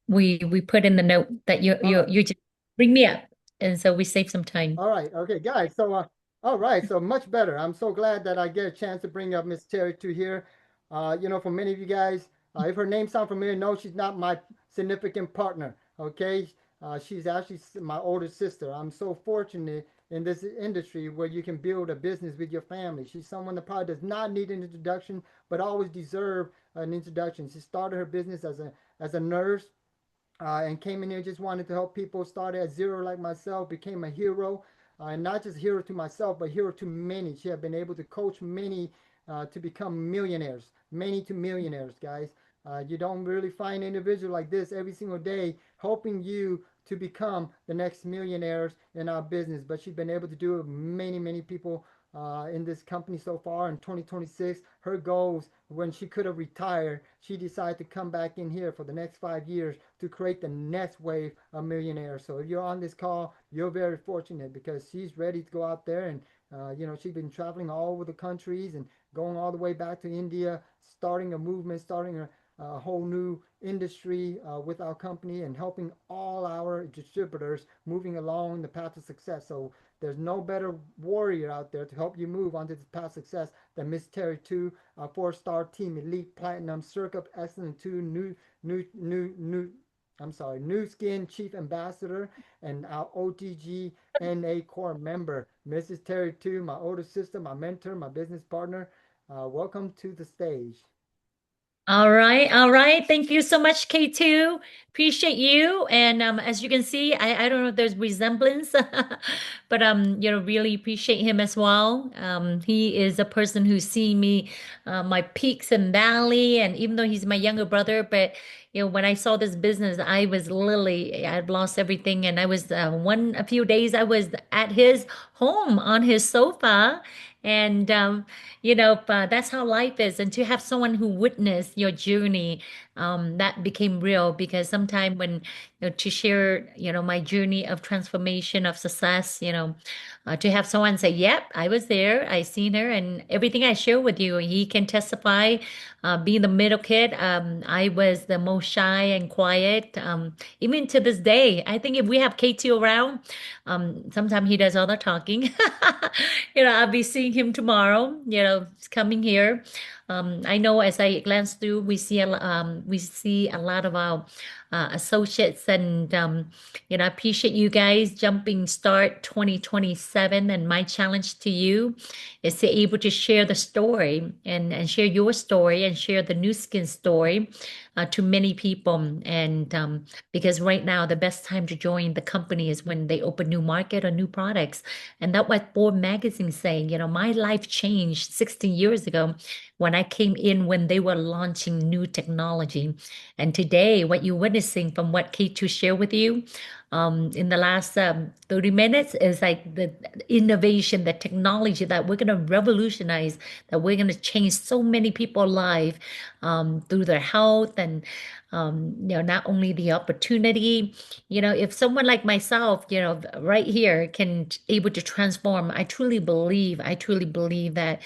we put in the note that you All you right. you just bring me up. And so we save some time. All right. Okay, guys. So, all right. So much better. I'm so glad that I get a chance to bring up Miss Terry to here. For many of you guys, if her name sounds familiar, no, she's not my significant partner. Okay. She's actually my older sister. I'm so fortunate in this industry where you can build a business with your family. She's someone that probably does not need an introduction, but always deserve an introduction. She started her business as a nurse and came in here just wanted to help people. Started at zero like myself, became a hero, and not just hero to myself, but hero to many. She had been able to coach many to become millionaires, many to millionaires, guys. You don't really find an individual like this every single day helping you to become the next millionaires in our business. But she's been able to do it with many, many people in this company so far in 2026. Her goals, when she could have retired, she decided to come back in here for the next 5 years to create the next wave of millionaires. So if you're on this call, you're very fortunate because she's ready to go out there and she's been traveling all over the countries and going all the way back to India, starting a movement, starting a whole new industry with our company and helping all our distributors moving along the path of success. So there's no better warrior out there to help you move onto this path of success than Miss Terry 2, our 4-star team elite platinum circup excellent 2 new skin chief ambassador and our OTG NA core member, Mrs. Terry 2, my older sister, my mentor, my business partner. Welcome to the stage. All right, all right. Thank you so much, K2. Appreciate you. And as you can see, I don't know if there's resemblance, but really appreciate him as well. He is a person who's seen me, my peaks and valley, and even though he's my younger brother, but when I saw this business, I was literally, I'd lost everything, and I was a few days I was at his home on his sofa, and that's how life is. And to have someone who witnessed your journey, that became real because sometime when, to share, my journey of transformation, of success, to have someone say, yep, I was there, I seen her, and everything I share with you, he can testify. Being the middle kid, I was the most shy and quiet. Even to this day, I think if we have K2 around, sometimes he does all the talking. I'll be seeing him tomorrow, he's coming here. I know as I glance through, we see a lot of our associates. And, I appreciate you guys jumping start 2027. And my challenge to you is to able to share the story and share your story and share the new skin story to many people. And because right now, the best time to join the company is when they open new market or new products. And that's what Forbes magazine saying, my life changed 16 years ago when I came in when they were launching new technology. And today, what you're witnessing from what K2 shared with you in the last 30 minutes is like the innovation, the technology that we're going to revolutionize, that we're going to change so many people's lives through their health and not only the opportunity, if someone like myself, right here can able to transform, I truly believe that,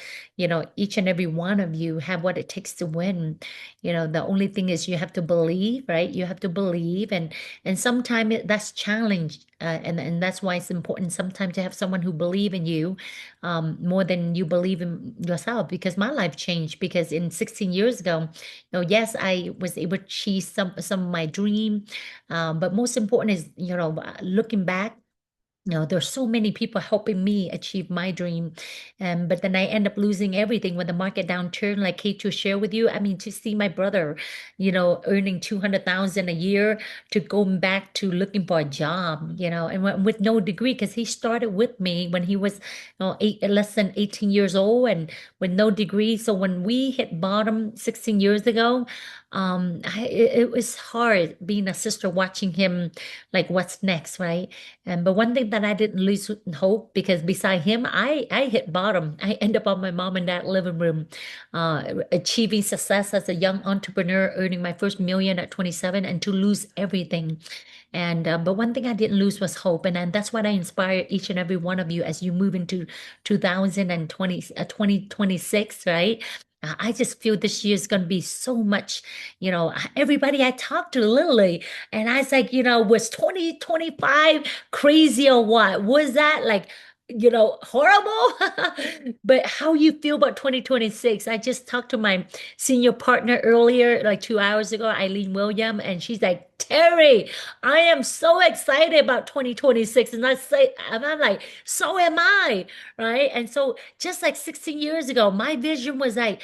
each and every one of you have what it takes to win. The only thing is you have to believe, right? You have to believe, and sometimes that's challenged, and that's why it's important sometimes to have someone who believe in you more than you believe in yourself. Because my life changed because in 16 years ago, yes, I was able to achieve some of my dream, but most important is, looking back. There's so many people helping me achieve my dream. But then I end up losing everything when the market downturn, like Kate to share with you. I mean, to see my brother, earning 200,000 a year to go back to looking for a job, and with no degree, because he started with me when he was less than 18 years old and with no degree. So when we hit bottom 16 years ago, it was hard being a sister watching him, like what's next, right? But one thing that I didn't lose hope, because beside him, I hit bottom. I end up on my mom and dad living room, achieving success as a young entrepreneur, earning my first million at 27, and to lose everything. And but one thing I didn't lose was hope, and that's what I inspire each and every one of you as you move into 2020, 2026, right? I just feel this year is going to be so much, everybody I talked to literally, and I was like, was 2025 crazy or what? Was that like, horrible? But how you feel about 2026? I just talked to my senior partner earlier, like 2 hours ago, Eileen William, and she's like, Terry, I am so excited about 2026. And I'm like, so am I, right? And so just like 16 years ago, my vision was like,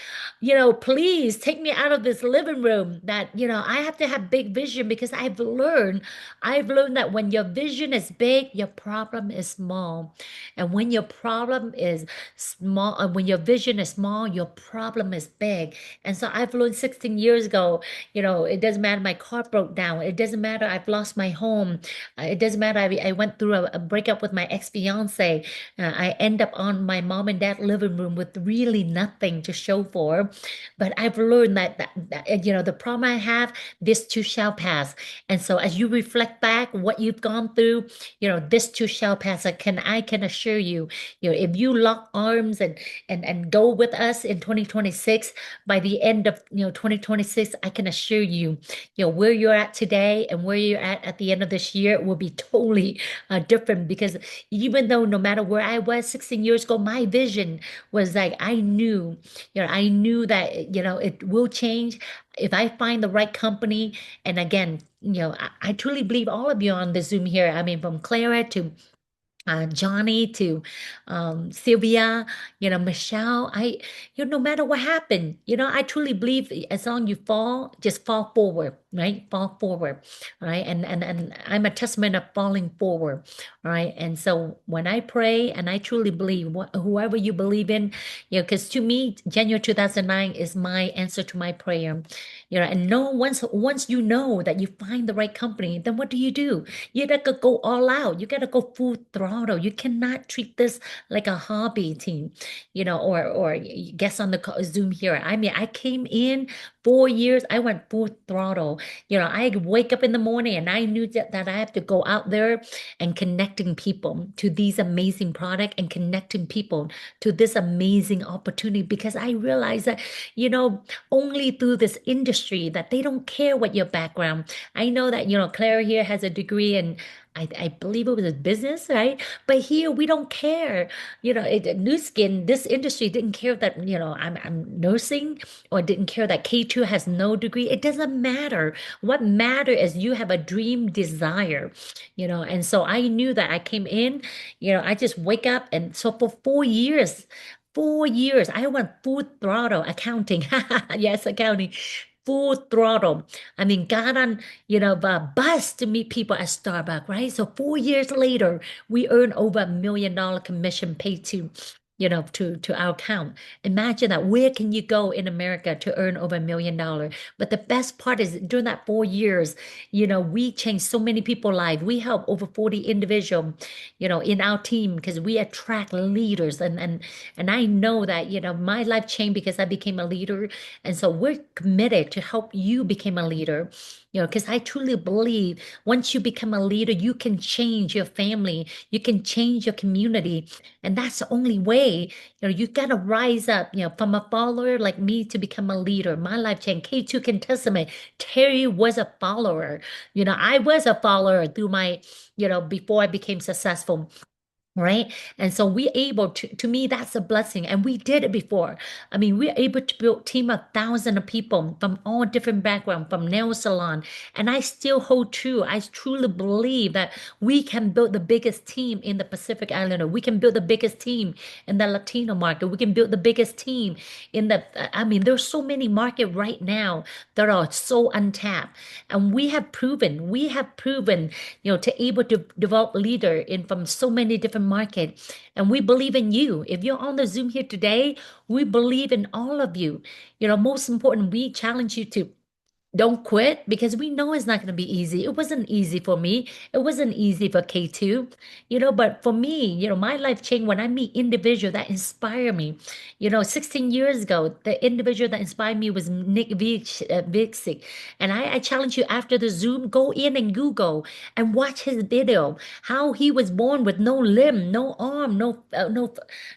please take me out of this living room that, I have to have big vision because I've learned that when your vision is big, your problem is small. And when your problem is small, when your vision is small, your problem is big. And so I've learned 16 years ago, it doesn't matter my car broke down. It doesn't matter I've lost my home. It doesn't matter I went through a breakup with my ex-fiance. I end up on my mom and dad living room with really nothing to show for. But I've learned that the problem I have, this too shall pass. And so as you reflect back what you've gone through, this too shall pass. I can assure you, if you lock arms and go with us in 2026, by the end of 2026, I can assure you, where you're at today and where you're at the end of this year will be totally different. Because even though no matter where I was 16 years ago, my vision was like I knew that it will change if I find the right company. And again, I truly believe all of you on the Zoom here. I mean, from Clara to Johnny to Sylvia, Michelle. No matter what happened, I truly believe as long you fall, just fall forward, right? Fall forward, right? And I'm a testament of falling forward, right? And so when I pray, and I truly believe whoever you believe in, because to me, January 2009 is my answer to my prayer, and no, once you know that you find the right company, then what do? You gotta go all out. You gotta go full throttle. You cannot treat this like a hobby team, or guess on the Zoom here. I mean, I came in 4 years, I went full throttle. I wake up in the morning and I knew that I have to go out there and connecting people to these amazing product and connecting people to this amazing opportunity, because I realized that, only through this industry that they don't care what your background. I know that, Claire here has a degree in I believe it was a business, right? But here we don't care. New Skin, this industry didn't care that, I'm nursing or didn't care that K2 has no degree. It doesn't matter. What matter is you have a dream desire, and so I knew that I came in, I just wake up. And so for 4 years, 4 years, I went full throttle accounting. Yes, accounting. Full throttle. I mean, got on, the bus to meet people at Starbucks, right? So 4 years later, we earned over $1 million commission paid to our account. Imagine that. Where can you go in America to earn over $1 million? But the best part is during that 4 years, we changed so many people's lives. We help over 40 individuals, in our team because we attract leaders. And I know that, my life changed because I became a leader. And so we're committed to help you become a leader, because I truly believe once you become a leader, you can change your family, you can change your community. And that's the only way. You gotta rise up, from a follower like me to become a leader. My life changed. K2 can testimony. Terry was a follower. I was a follower through my, before I became successful. Right. And so we're able to me, that's a blessing. And we did it before. I mean, we're able to build team of thousands of people from all different backgrounds, from nail salon. And I still hold true. I truly believe that we can build the biggest team in the Pacific Islander. We can build the biggest team in the Latino market. We can build the biggest team in I mean, there's so many markets right now that are so untapped. And we have proven, to able to develop leader in from so many different markets. And we believe in you. If you're on the Zoom here today, we believe in all of you. Most important, we challenge you to don't quit because we know it's not going to be easy. It wasn't easy for me. It wasn't easy for K2, but for me, my life changed when I meet individuals that inspire me. 16 years ago, the individual that inspired me was Nick Vixic. And I challenge you after the Zoom, go in and Google and watch his video, how he was born with no limb, no arm, no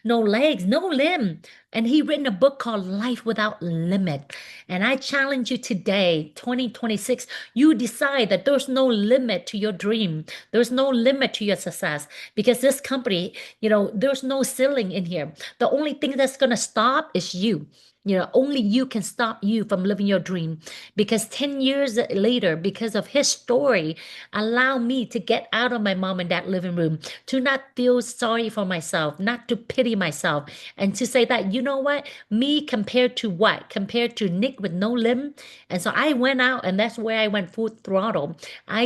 legs, no limb. And he written a book called Life Without Limit. And I challenge you today, 2026, you decide that there's no limit to your dream. There's no limit to your success because this company, there's no ceiling in here. The only thing that's going to stop is you. Only you can stop you from living your dream. Because 10 years later, because of his story, allow me to get out of my mom and dad living room, to not feel sorry for myself, not to pity myself, and to say that, you know what? Me compared to what? Compared to Nick with no limb. And so I went out and that's where I went full throttle. I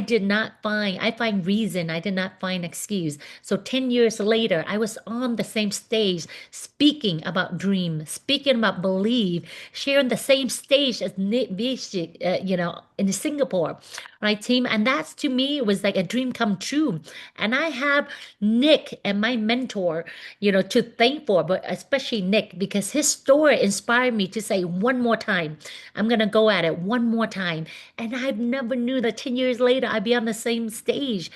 find reason. I did not find excuse. So 10 years later, I was on the same stage speaking about dream, speaking about believe, sharing the same stage as Nick Vujicic, in Singapore, right, team? And that's to me was like a dream come true. And I have Nick and my mentor, to thank for, but especially Nick, because his story inspired me to say one more time, I'm gonna go at it one more time. And I never knew that 10 years later I'd be on the same stage.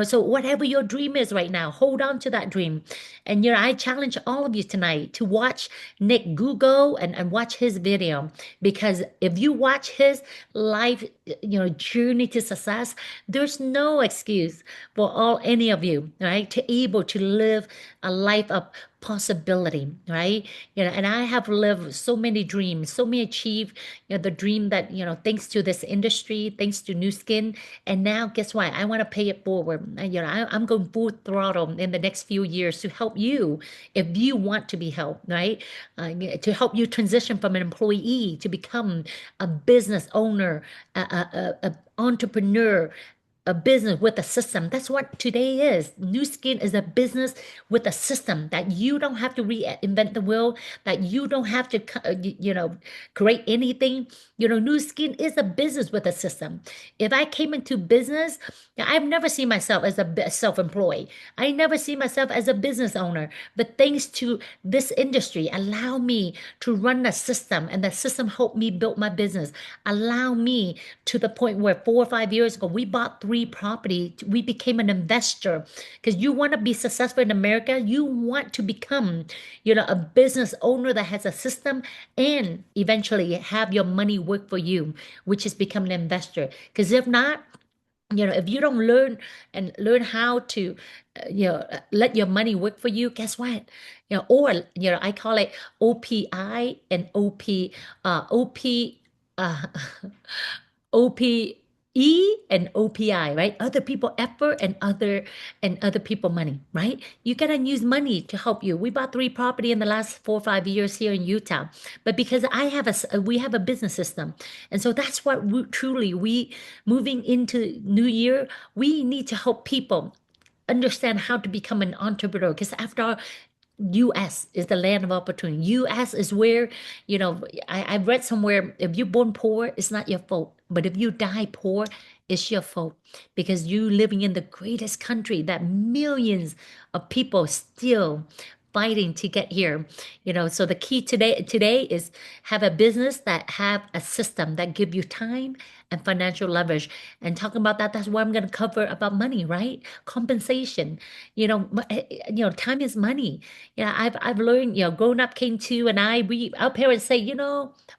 So whatever your dream is right now, hold on to that dream. And I challenge all of you tonight to watch Nick Google and watch his video. Because if you watch his life, journey to success, there's no excuse for any of you, right, to able to live a life of possibility, right? And I have lived so many dreams, so many achieved, the dream that, thanks to this industry, thanks to New Skin. And now guess what? I want to pay it forward. I'm going full throttle in the next few years to help you if you want to be helped, right? To help you transition from an employee to become a business owner, a entrepreneur, a business with a system. That's what today is. New Skin is a business with a system that you don't have to reinvent the wheel, that you don't have to, create anything. New Skin is a business with a system. If I came into business, I've never seen myself as a self-employed. I never see myself as a business owner. But thanks to this industry, allow me to run the system, and the system helped me build my business. Allow me to the point where 4 or 5 years ago, we bought 3 property. We became an investor because you want to be successful in America. You want to become, a business owner that has a system and eventually have your money work for you, which is become an investor. Because if not, if you don't learn how to let your money work for you, guess what? Or I call it OPI and OP uh OPE and OPI, right? Other people effort and other people money, right? You gotta use money to help you. We bought three property in the last 4 or 5 years here in Utah, but because we have a business system, and so that's what truly we moving into new year, we need to help people understand how to become an entrepreneur. Because after all, US is the land of opportunity. US is where, I've read somewhere, if you're born poor, it's not your fault. But if you die poor, it's your fault because you living in the greatest country that millions of people still fighting to get here. So the key today is have a business that have a system that give you time and financial leverage. And talking about that, that's what I'm going to cover about money, right? Compensation. Time is money. I've learned, growing up, came to, and our parents say,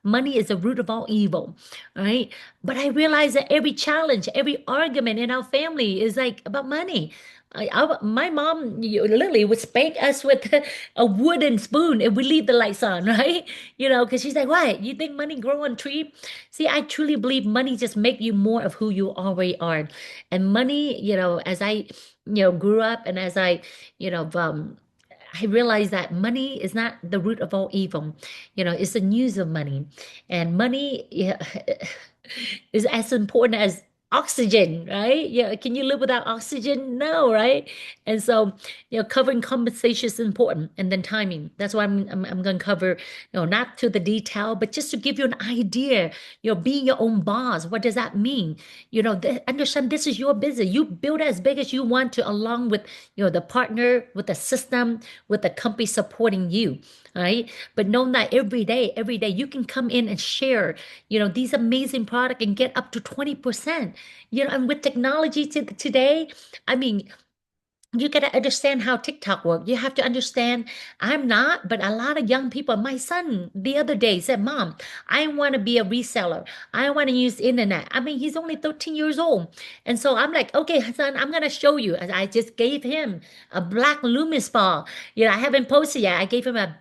money is the root of all evil, right? But I realize that every challenge, every argument in our family is like about money. My mom literally would spank us with a wooden spoon if we leave the lights on, right? Because she's like, "What? You think money grow on tree?" See, I truly believe money just make you more of who you already are, and money, as I, grew up and as I realized that money is not the root of all evil. It's the use of money. And money, yeah, is as important as oxygen, right? Yeah, can you live without oxygen? No, right? And so, covering compensation is important, and then timing. That's why I'm going to cover, not to the detail, but just to give you an idea. Being your own boss. What does that mean? Understand this is your business. You build as big as you want to, along with the partner, with the system, with the company supporting you. Right. But know that every day you can come in and share, these amazing product and get up to 20%. And with technology today, I mean, you got to understand how TikTok works. You have to understand, I'm not, but a lot of young people, my son the other day said, Mom, I want to be a reseller. I want to use the internet. I mean, he's only 13 years old. And so I'm like, okay, son, I'm going to show you. And I just gave him a black Loomis ball. I haven't posted yet. I gave him a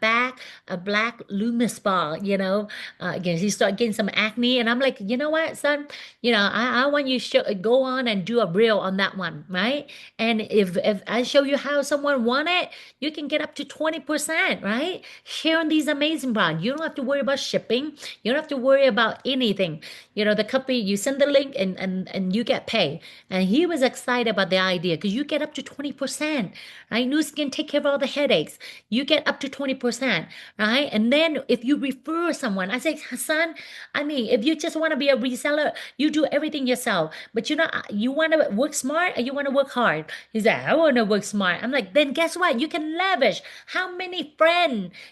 black Loomis ball, again, he started getting some acne. And I'm like, you know what, son, I want you to go on and do a reel on that one, right? And if I show you how someone want it, you can get up to 20%, right? Sharing these amazing products. You don't have to worry about shipping. You don't have to worry about anything. The company, you send the link and you get paid. And he was excited about the idea because you get up to 20%, right? New Skin take care of all the headaches. You get up to 20%, right? And then if you refer someone, I say, son, I mean, if you just want to be a reseller, you do everything yourself. But you want to work smart or you want to work hard? He's like, I want to work smart. I'm like, then guess what? You can leverage. How many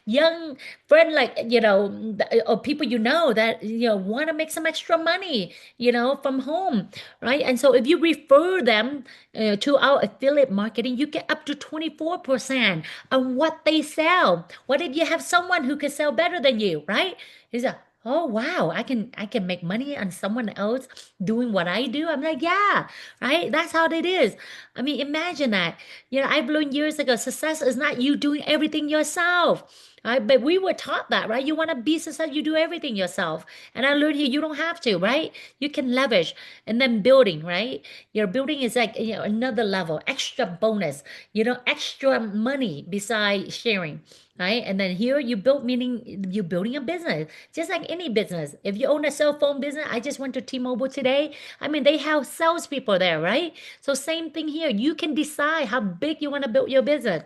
young friend, like, or people that, want to make some extra money, from home, right? And so if you refer them to our affiliate marketing, you get up to 24% on what they sell. What if you have someone who can sell better than you, right? He's like, oh wow, I can make money on someone else doing what I do. I'm like, yeah, right? That's how it is. I mean, imagine that. I've learned years ago, success is not you doing everything yourself. Right? But we were taught that, right? You want to be successful, you do everything yourself. And I learned here you don't have to, right? You can leverage. And then building, right? Your building is like, another level, extra bonus, extra money beside sharing. Right. And then here you build, meaning you're building a business, just like any business. If you own a cell phone business, I just went to T-Mobile today. I mean, they have salespeople there, right? So same thing here. You can decide how big you want to build your business,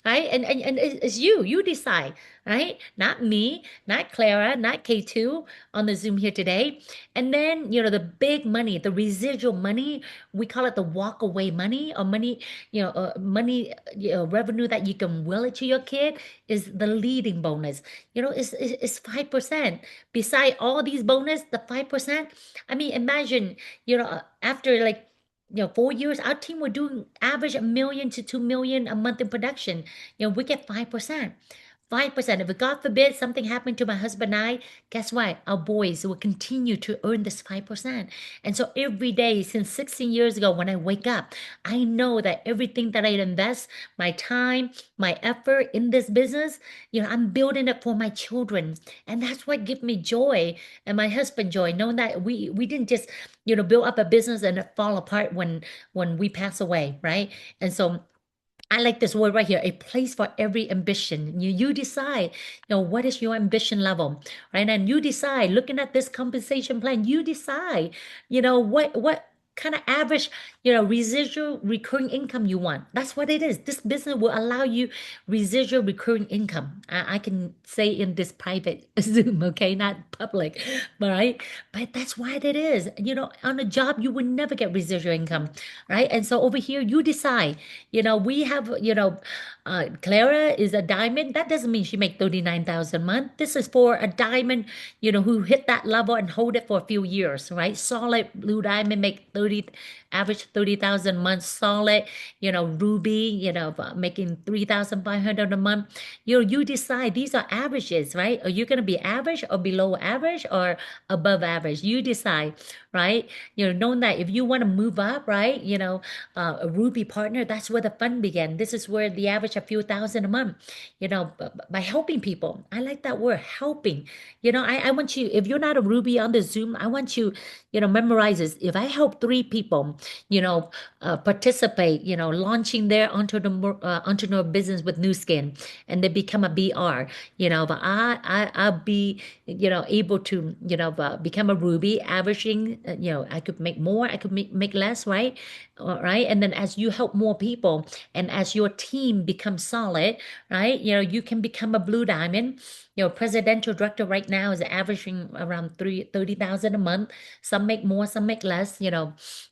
right? And it's you decide, right? Not me, not Clara, not K2 on the Zoom here today. And then, the big money, the residual money, we call it the walk away money or money, money, revenue that you can will it to your kid is the leading bonus. It's 5%. Beside all these bonus, the 5%, I mean, imagine, after like, 4 years, our team were doing average 1 million to 2 million a month in production. We get 5%. 5%. If God forbid something happened to my husband and I, guess what? Our boys will continue to earn this 5%. And so every day since 16 years ago, when I wake up, I know that everything that I invest, my time, my effort in this business, I'm building it for my children. And that's what gives me joy and my husband joy, knowing that we didn't just, build up a business and it fall apart when we pass away, right? And so I like this word right here, a place for every ambition. You decide, what is your ambition level, right? And you decide, looking at this compensation plan, you decide, what kind of average, residual recurring income you want. That's what it is. This business will allow you residual recurring income. I can say in this private Zoom, okay, not public, but right? But that's what it is. On a job, you would never get residual income, right? And so over here, you decide. We have, Clara is a diamond. That doesn't mean she make 39,000 a month. This is for a diamond, who hit that level and hold it for a few years, right? Solid blue diamond make 30, average 30,000 a month. Solid, ruby, making 3,500 a month. You decide these are averages, right? Are you going to be average or below average or above average? You decide, right? Knowing that if you want to move up, right? A Ruby partner, that's where the fun began. This is where the average a few thousand a month, by helping people. I like that word, helping. I want you, if you're not a Ruby on the Zoom, I want you, memorize this. If I help three people, participate, launching their entrepreneur business with New Skin and they become a BR, but I'll be, able to, become a Ruby, averaging, I could make more, I could make less, right? All right. And then as you help more people and as your team becomes solid, right, you can become a blue diamond. Presidential director right now is averaging around 30,000 a month. Some make more, some make less.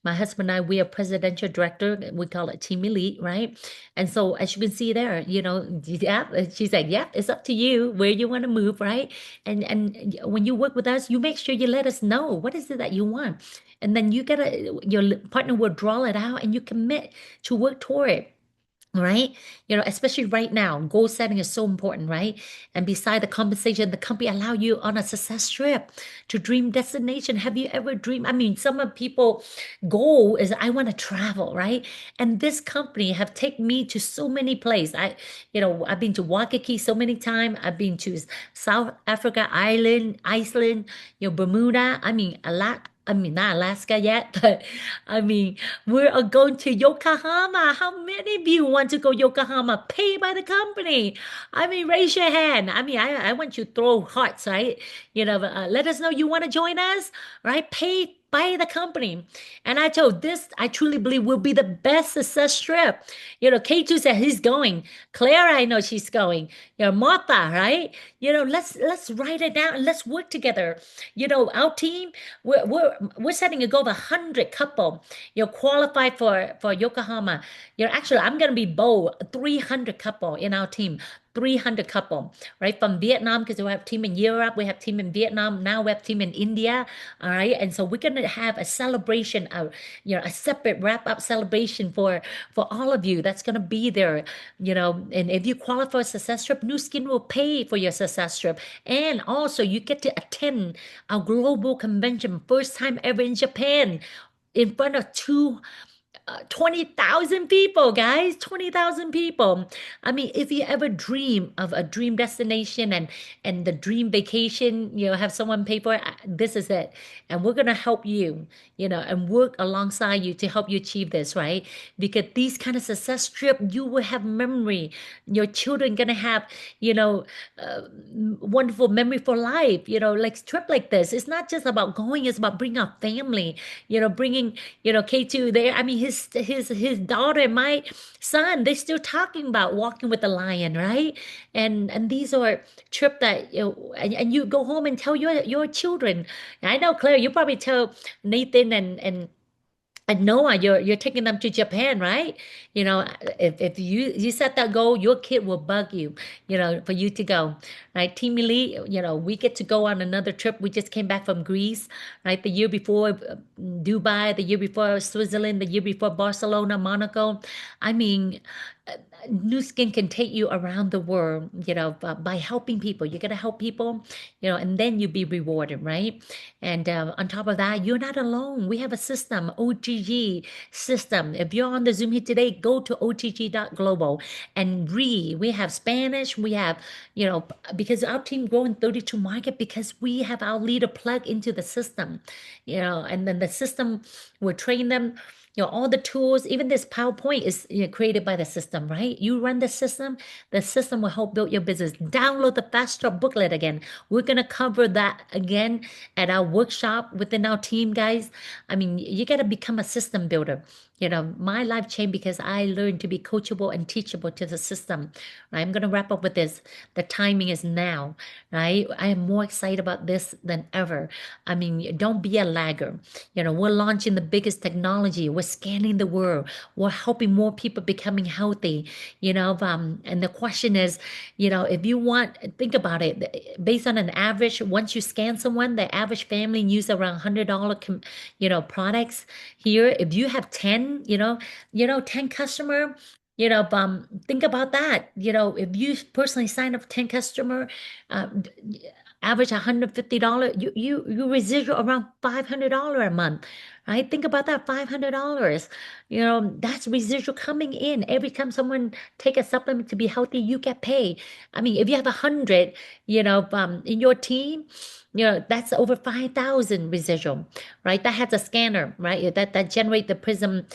My husband and I, we are presidential director. We call it team elite, right? And so as you can see there, yeah, she said, yeah, it's up to you where you want to move, right? And when you work with us, you make sure you let us know what is it that you want. And then your partner will draw it out and you commit to work toward it. Right? Especially right now, goal setting is so important, right? And beside the compensation, the company allow you on a success trip to dream destination. Have you ever dreamed? I mean, some of people goal is I want to travel, right? And this company have taken me to so many places. I've been to Waikiki so many times. I've been to South Africa, Iceland, Bermuda. I mean, a lot. I mean, not Alaska yet, but I mean, we are going to Yokohama. How many of you want to go Yokohama? Paid by the company. I mean, raise your hand. I mean, I want you to throw hearts, right? Let us know you want to join us, right? Paid by the company. And I told this, I truly believe will be the best success trip. K2 said he's going. Claire, I know she's going. Martha, right? Let's write it down and let's work together. Our team, we're setting a goal of 100 couple, qualified for Yokohama. Actually, I'm gonna be bold, 300 couple in our team. 300 couple, right? From Vietnam, because we have team in Europe, we have team in Vietnam, now we have team in India, all right? And so we're gonna have a celebration, a separate wrap-up celebration for all of you that's gonna be there, and if you qualify for a success trip, New Skin will pay for your success trip. And also you get to attend our global convention, first time ever in Japan, in front of 20,000 people, guys, 20,000 people. I mean, if you ever dream of a dream destination and the dream vacation, have someone pay for it, this is it. And we're going to help you, and work alongside you to help you achieve this, right? Because these kind of success trip, you will have memory. Your children going to have, wonderful memory for life, like trip like this. It's not just about going, it's about bringing a family, bringing, K2 there. I mean, his daughter and my son, they're still talking about walking with the lion, right? And these are trip that, and you go home and tell your children. I know, Claire, you probably tell Nathan and Noah, you're taking them to Japan, right? If you set that goal, your kid will bug you, for you to go, right? Team Elite, we get to go on another trip. We just came back from Greece, right? The year before, Dubai, the year before Switzerland, the year before Barcelona, Monaco. I mean, uh, New Skin can take you around the world, by helping people. You gotta help people, and then you be rewarded, right? And on top of that, you're not alone. We have a system, OTG system. If you're on the Zoom here today, go to otg.global and read. We have Spanish, we have, because our team grow in 32 market because we have our leader plug into the system, and then the system will train them. All the tools, even this PowerPoint is created by the system, right? You run the system will help build your business. Download the Fast Start booklet again. We're going to cover that again at our workshop within our team, guys. I mean, you got to become a system builder. My life changed because I learned to be coachable and teachable to the system. Right? I'm going to wrap up with this. The timing is now, right? I am more excited about this than ever. I mean, don't be a lagger. We're launching the biggest technology. We're scanning the world. We're helping more people becoming healthy. And the question is, if you want, think about it. Based on an average, once you scan someone, the average family use around $100, products here. If you have 10, 10 customer, think about that. If you personally sign up 10 customer, average $150, you residual around $500 a month, right? Think about that, $500. That's residual coming in every time someone take a supplement to be healthy. You get paid. I mean, if you have 100, in your team, that's over 5,000 residual, right? That has a scanner, right? That generate the Prism,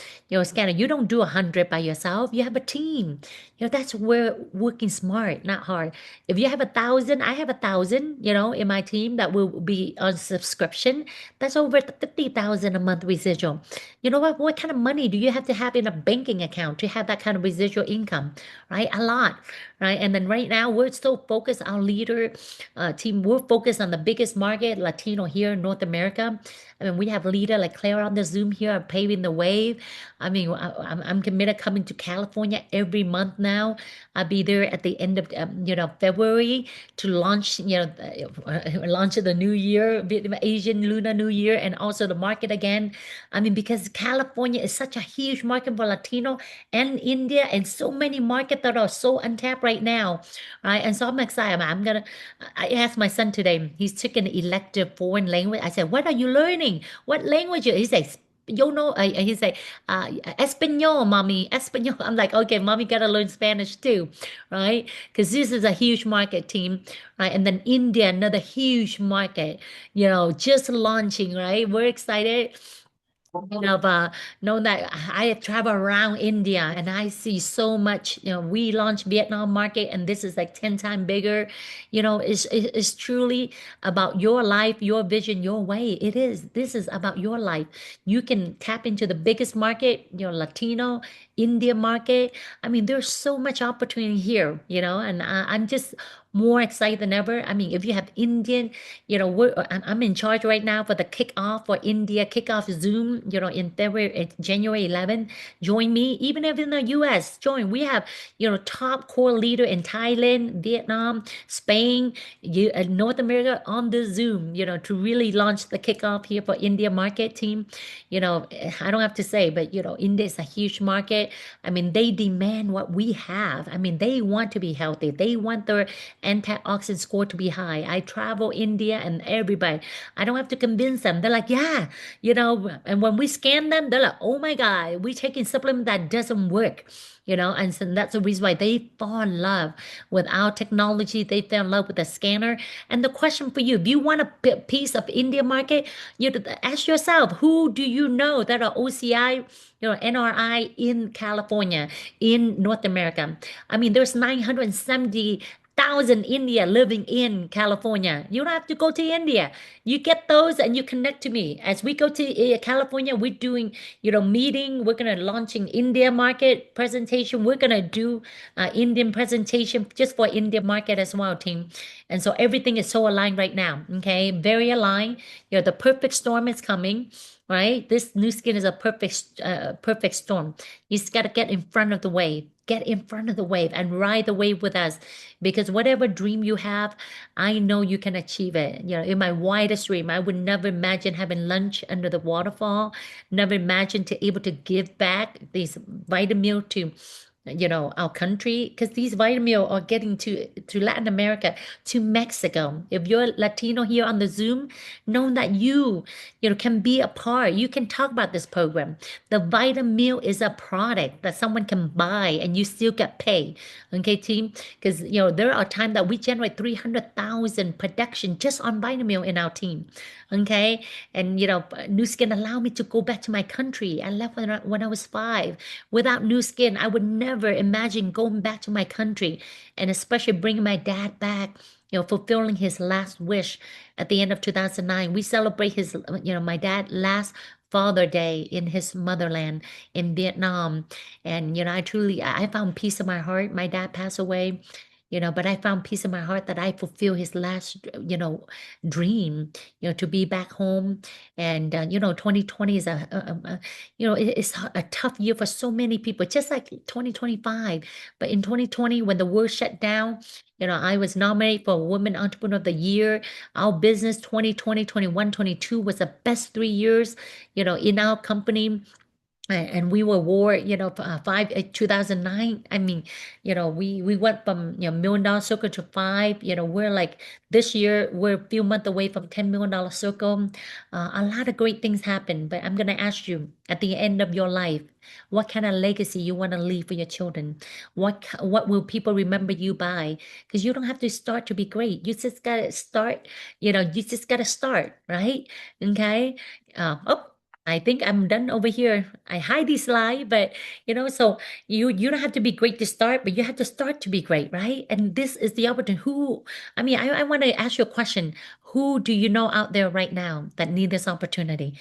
scanner. You don't do 100 by yourself. You have a team. That's where working smart, not hard. If you have 1,000, I have 1,000, in my team that will be on subscription. That's over 50,000 a month residual. You know what? What kind of money do you have to have in a banking account to have that kind of residual income, right? A lot, right? And then right now we're so focused, our leader team, we're focused on the biggest market, Latino here in North America. I mean, we have leader like Claire on the Zoom here paving the wave. I mean, I'm committed coming to California every month now. I'll be there at the end of February to launch launch of the new year, Asian Lunar New Year, and also the market again. I mean, because California is such a huge market for Latino and India, and so many markets that are so untapped right now, right? And so I'm excited. I asked my son today. He's taking an elective foreign language. I said, "What are you learning? What language?" He says, he said, Espanol, mommy, Espanol. I'm like, okay, mommy got to learn Spanish too, right? Because this is a huge market team, right? And then India, another huge market, just launching, right? We're excited. Know that I travel around India and I see so much. We launched Vietnam market and this is like 10 times bigger. It's truly about your life, your vision, your way. It is. This is about your life. You can tap into the biggest market, Latino, India market. I mean, there's so much opportunity here, and I'm just more excited than ever. I mean, if you have Indian, I'm in charge right now for the kickoff for India kickoff Zoom, in February, January 11th. Join me, even if in the US, join. We have, top core leader in Thailand, Vietnam, Spain, North America on the Zoom, to really launch the kickoff here for India market team. I don't have to say, but, India is a huge market. I mean, they demand what we have. I mean, they want to be healthy. They want their antioxidant score to be high. I travel India and everybody. I don't have to convince them. They're like, yeah, and when we scan them, they're like, oh my God, we're taking supplement that doesn't work. And so that's the reason why they fall in love with our technology. They fell in love with the scanner. And the question for you, if you want a piece of India market, ask yourself, who do you know that are OCI, NRI in California, in North America? I mean, there's 970,000 India living in California. You don't have to go to India. You get those and you connect to me. As we go to California, we're doing, meeting. We're gonna launching India market presentation. We're gonna do Indian presentation just for India market as well, team. And so everything is so aligned right now. Okay, very aligned. The perfect storm is coming. Right? This new skin is a perfect storm. You just got to get in front of the wave. Get in front of the wave and ride the wave with us. Because whatever dream you have, I know you can achieve it. In my wildest dream, I would never imagine having lunch under the waterfall. Never imagine to able to give back these vitamin to our country, because these vitamin meal are getting to Latin America, to Mexico. If you're Latino here on the Zoom, know that you can be a part. You can talk about this program. The vitamin meal is a product that someone can buy and you still get paid. Okay, team? Because there are times that we generate 300,000 production just on vitamin meal in our team. Okay. And New Skin allowed me to go back to my country. I left when I was 5. Without New Skin, I would never imagine going back to my country, and especially bringing my dad back, fulfilling his last wish at the end of 2009. We celebrate my dad last Father Day in his motherland in Vietnam. And, I found peace in my heart. My dad passed away. But I found peace in my heart that I fulfill his last, dream, to be back home. And, 2020 is it's a tough year for so many people, just like 2025. But in 2020, when the world shut down, I was nominated for Women Entrepreneur of the Year. Our business 2020, 21, 22 was the best 3 years, in our company. And we were war, 2009. I mean, we went from, $1 million circle to 5. We're like this year, we're a few months away from $10 million circle. A lot of great things happen, but I'm gonna ask you at the end of your life, what kind of legacy you want to leave for your children? What will people remember you by? Because you don't have to start to be great. You just gotta start, you just gotta start, right? Okay. Oh, I think I'm done over here. I hide this slide, but so you don't have to be great to start, but you have to start to be great, right? And this is the opportunity. I want to ask you a question. Who do you know out there right now that need this opportunity?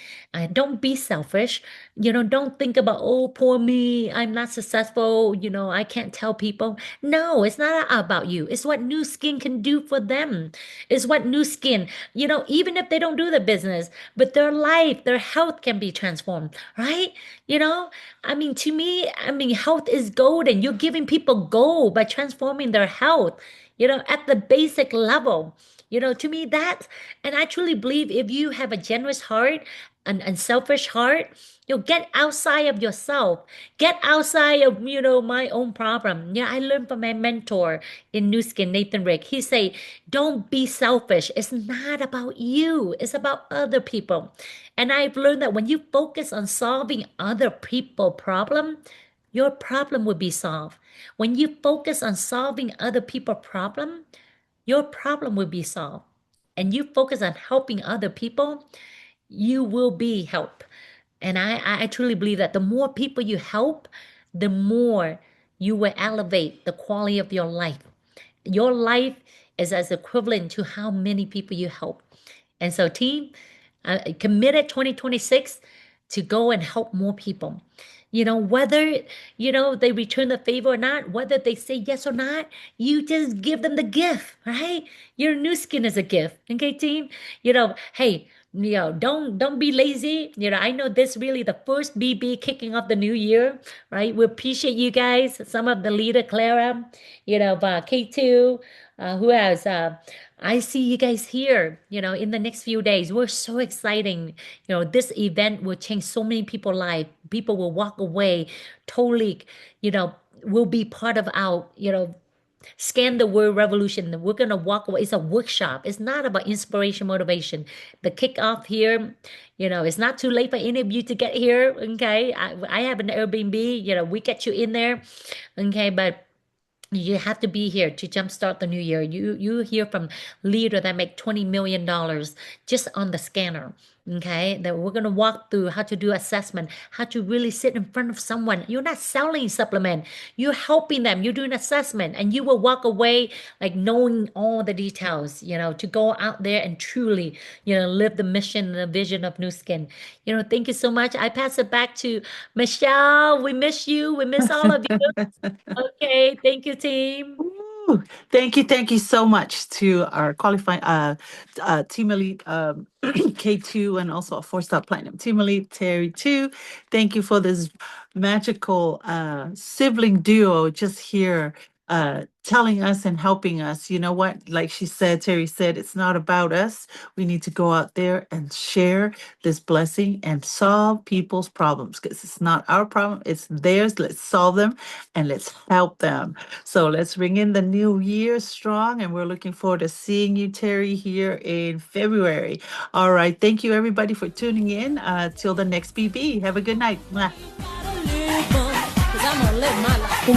Don't be selfish. Don't think about, oh, poor me, I'm not successful. I can't tell people. No, it's not about you. It's what New Skin can do for them. It's what New Skin, even if they don't do the business, but their life, their health can be transformed, right? I mean, to me, health is golden. You're giving people gold by transforming their health, at the basic level. To me, and I truly believe if you have a generous heart, an unselfish heart, get outside of yourself, get outside of, my own problem. Yeah, I learned from my mentor in New Skin, Nathan Rick. He say, don't be selfish. It's not about you. It's about other people. And I've learned that when you focus on solving other people problem, your problem will be solved. When you focus on solving other people problem, your problem will be solved. And you focus on helping other people, you will be helped. And I truly believe that the more people you help, the more you will elevate the quality of your life. Your life is as equivalent to how many people you help. And so, team, committed 2026 to go and help more people. Whether, they return the favor or not, whether they say yes or not, you just give them the gift, right? Your New Skin is a gift. Okay, team? Hey, don't be lazy. I know this really the first BB kicking off the new year, right? We appreciate you guys. Some of the leader, Clara, K2, who else? I see you guys here, in the next few days. We're so exciting. This event will change so many people's life. People will walk away totally, will be part of our, scan the word revolution. We're going to walk away. It's a workshop. It's not about inspiration, motivation. The kickoff here, it's not too late for any of you to get here. Okay. I have an Airbnb, we get you in there. Okay. But you have to be here to jumpstart the new year. You hear from leader that make $20 million just on the scanner. Okay, that we're gonna walk through how to do assessment, how to really sit in front of someone. You're not selling supplement, you're helping them. You're doing assessment, and you will walk away like knowing all the details. To go out there and truly, live the mission and the vision of New Skin. Thank you so much. I pass it back to Michelle. We miss you. We miss all of you. Okay, thank you, team. Ooh, thank you so much to our qualifying team elite K2 and also a 4-star platinum team elite Terry too. Thank you for this magical sibling duo just here telling us and helping us. You know what? Like she said, Terry said, it's not about us. We need to go out there and share this blessing and solve people's problems because it's not our problem, it's theirs. Let's solve them and let's help them. So let's ring in the new year strong. And we're looking forward to seeing you, Terry, here in February. All right. Thank you, everybody, for tuning in. Till the next BB. Have a good night. Mwah. Gotta live on, 'cause I'ma live my life.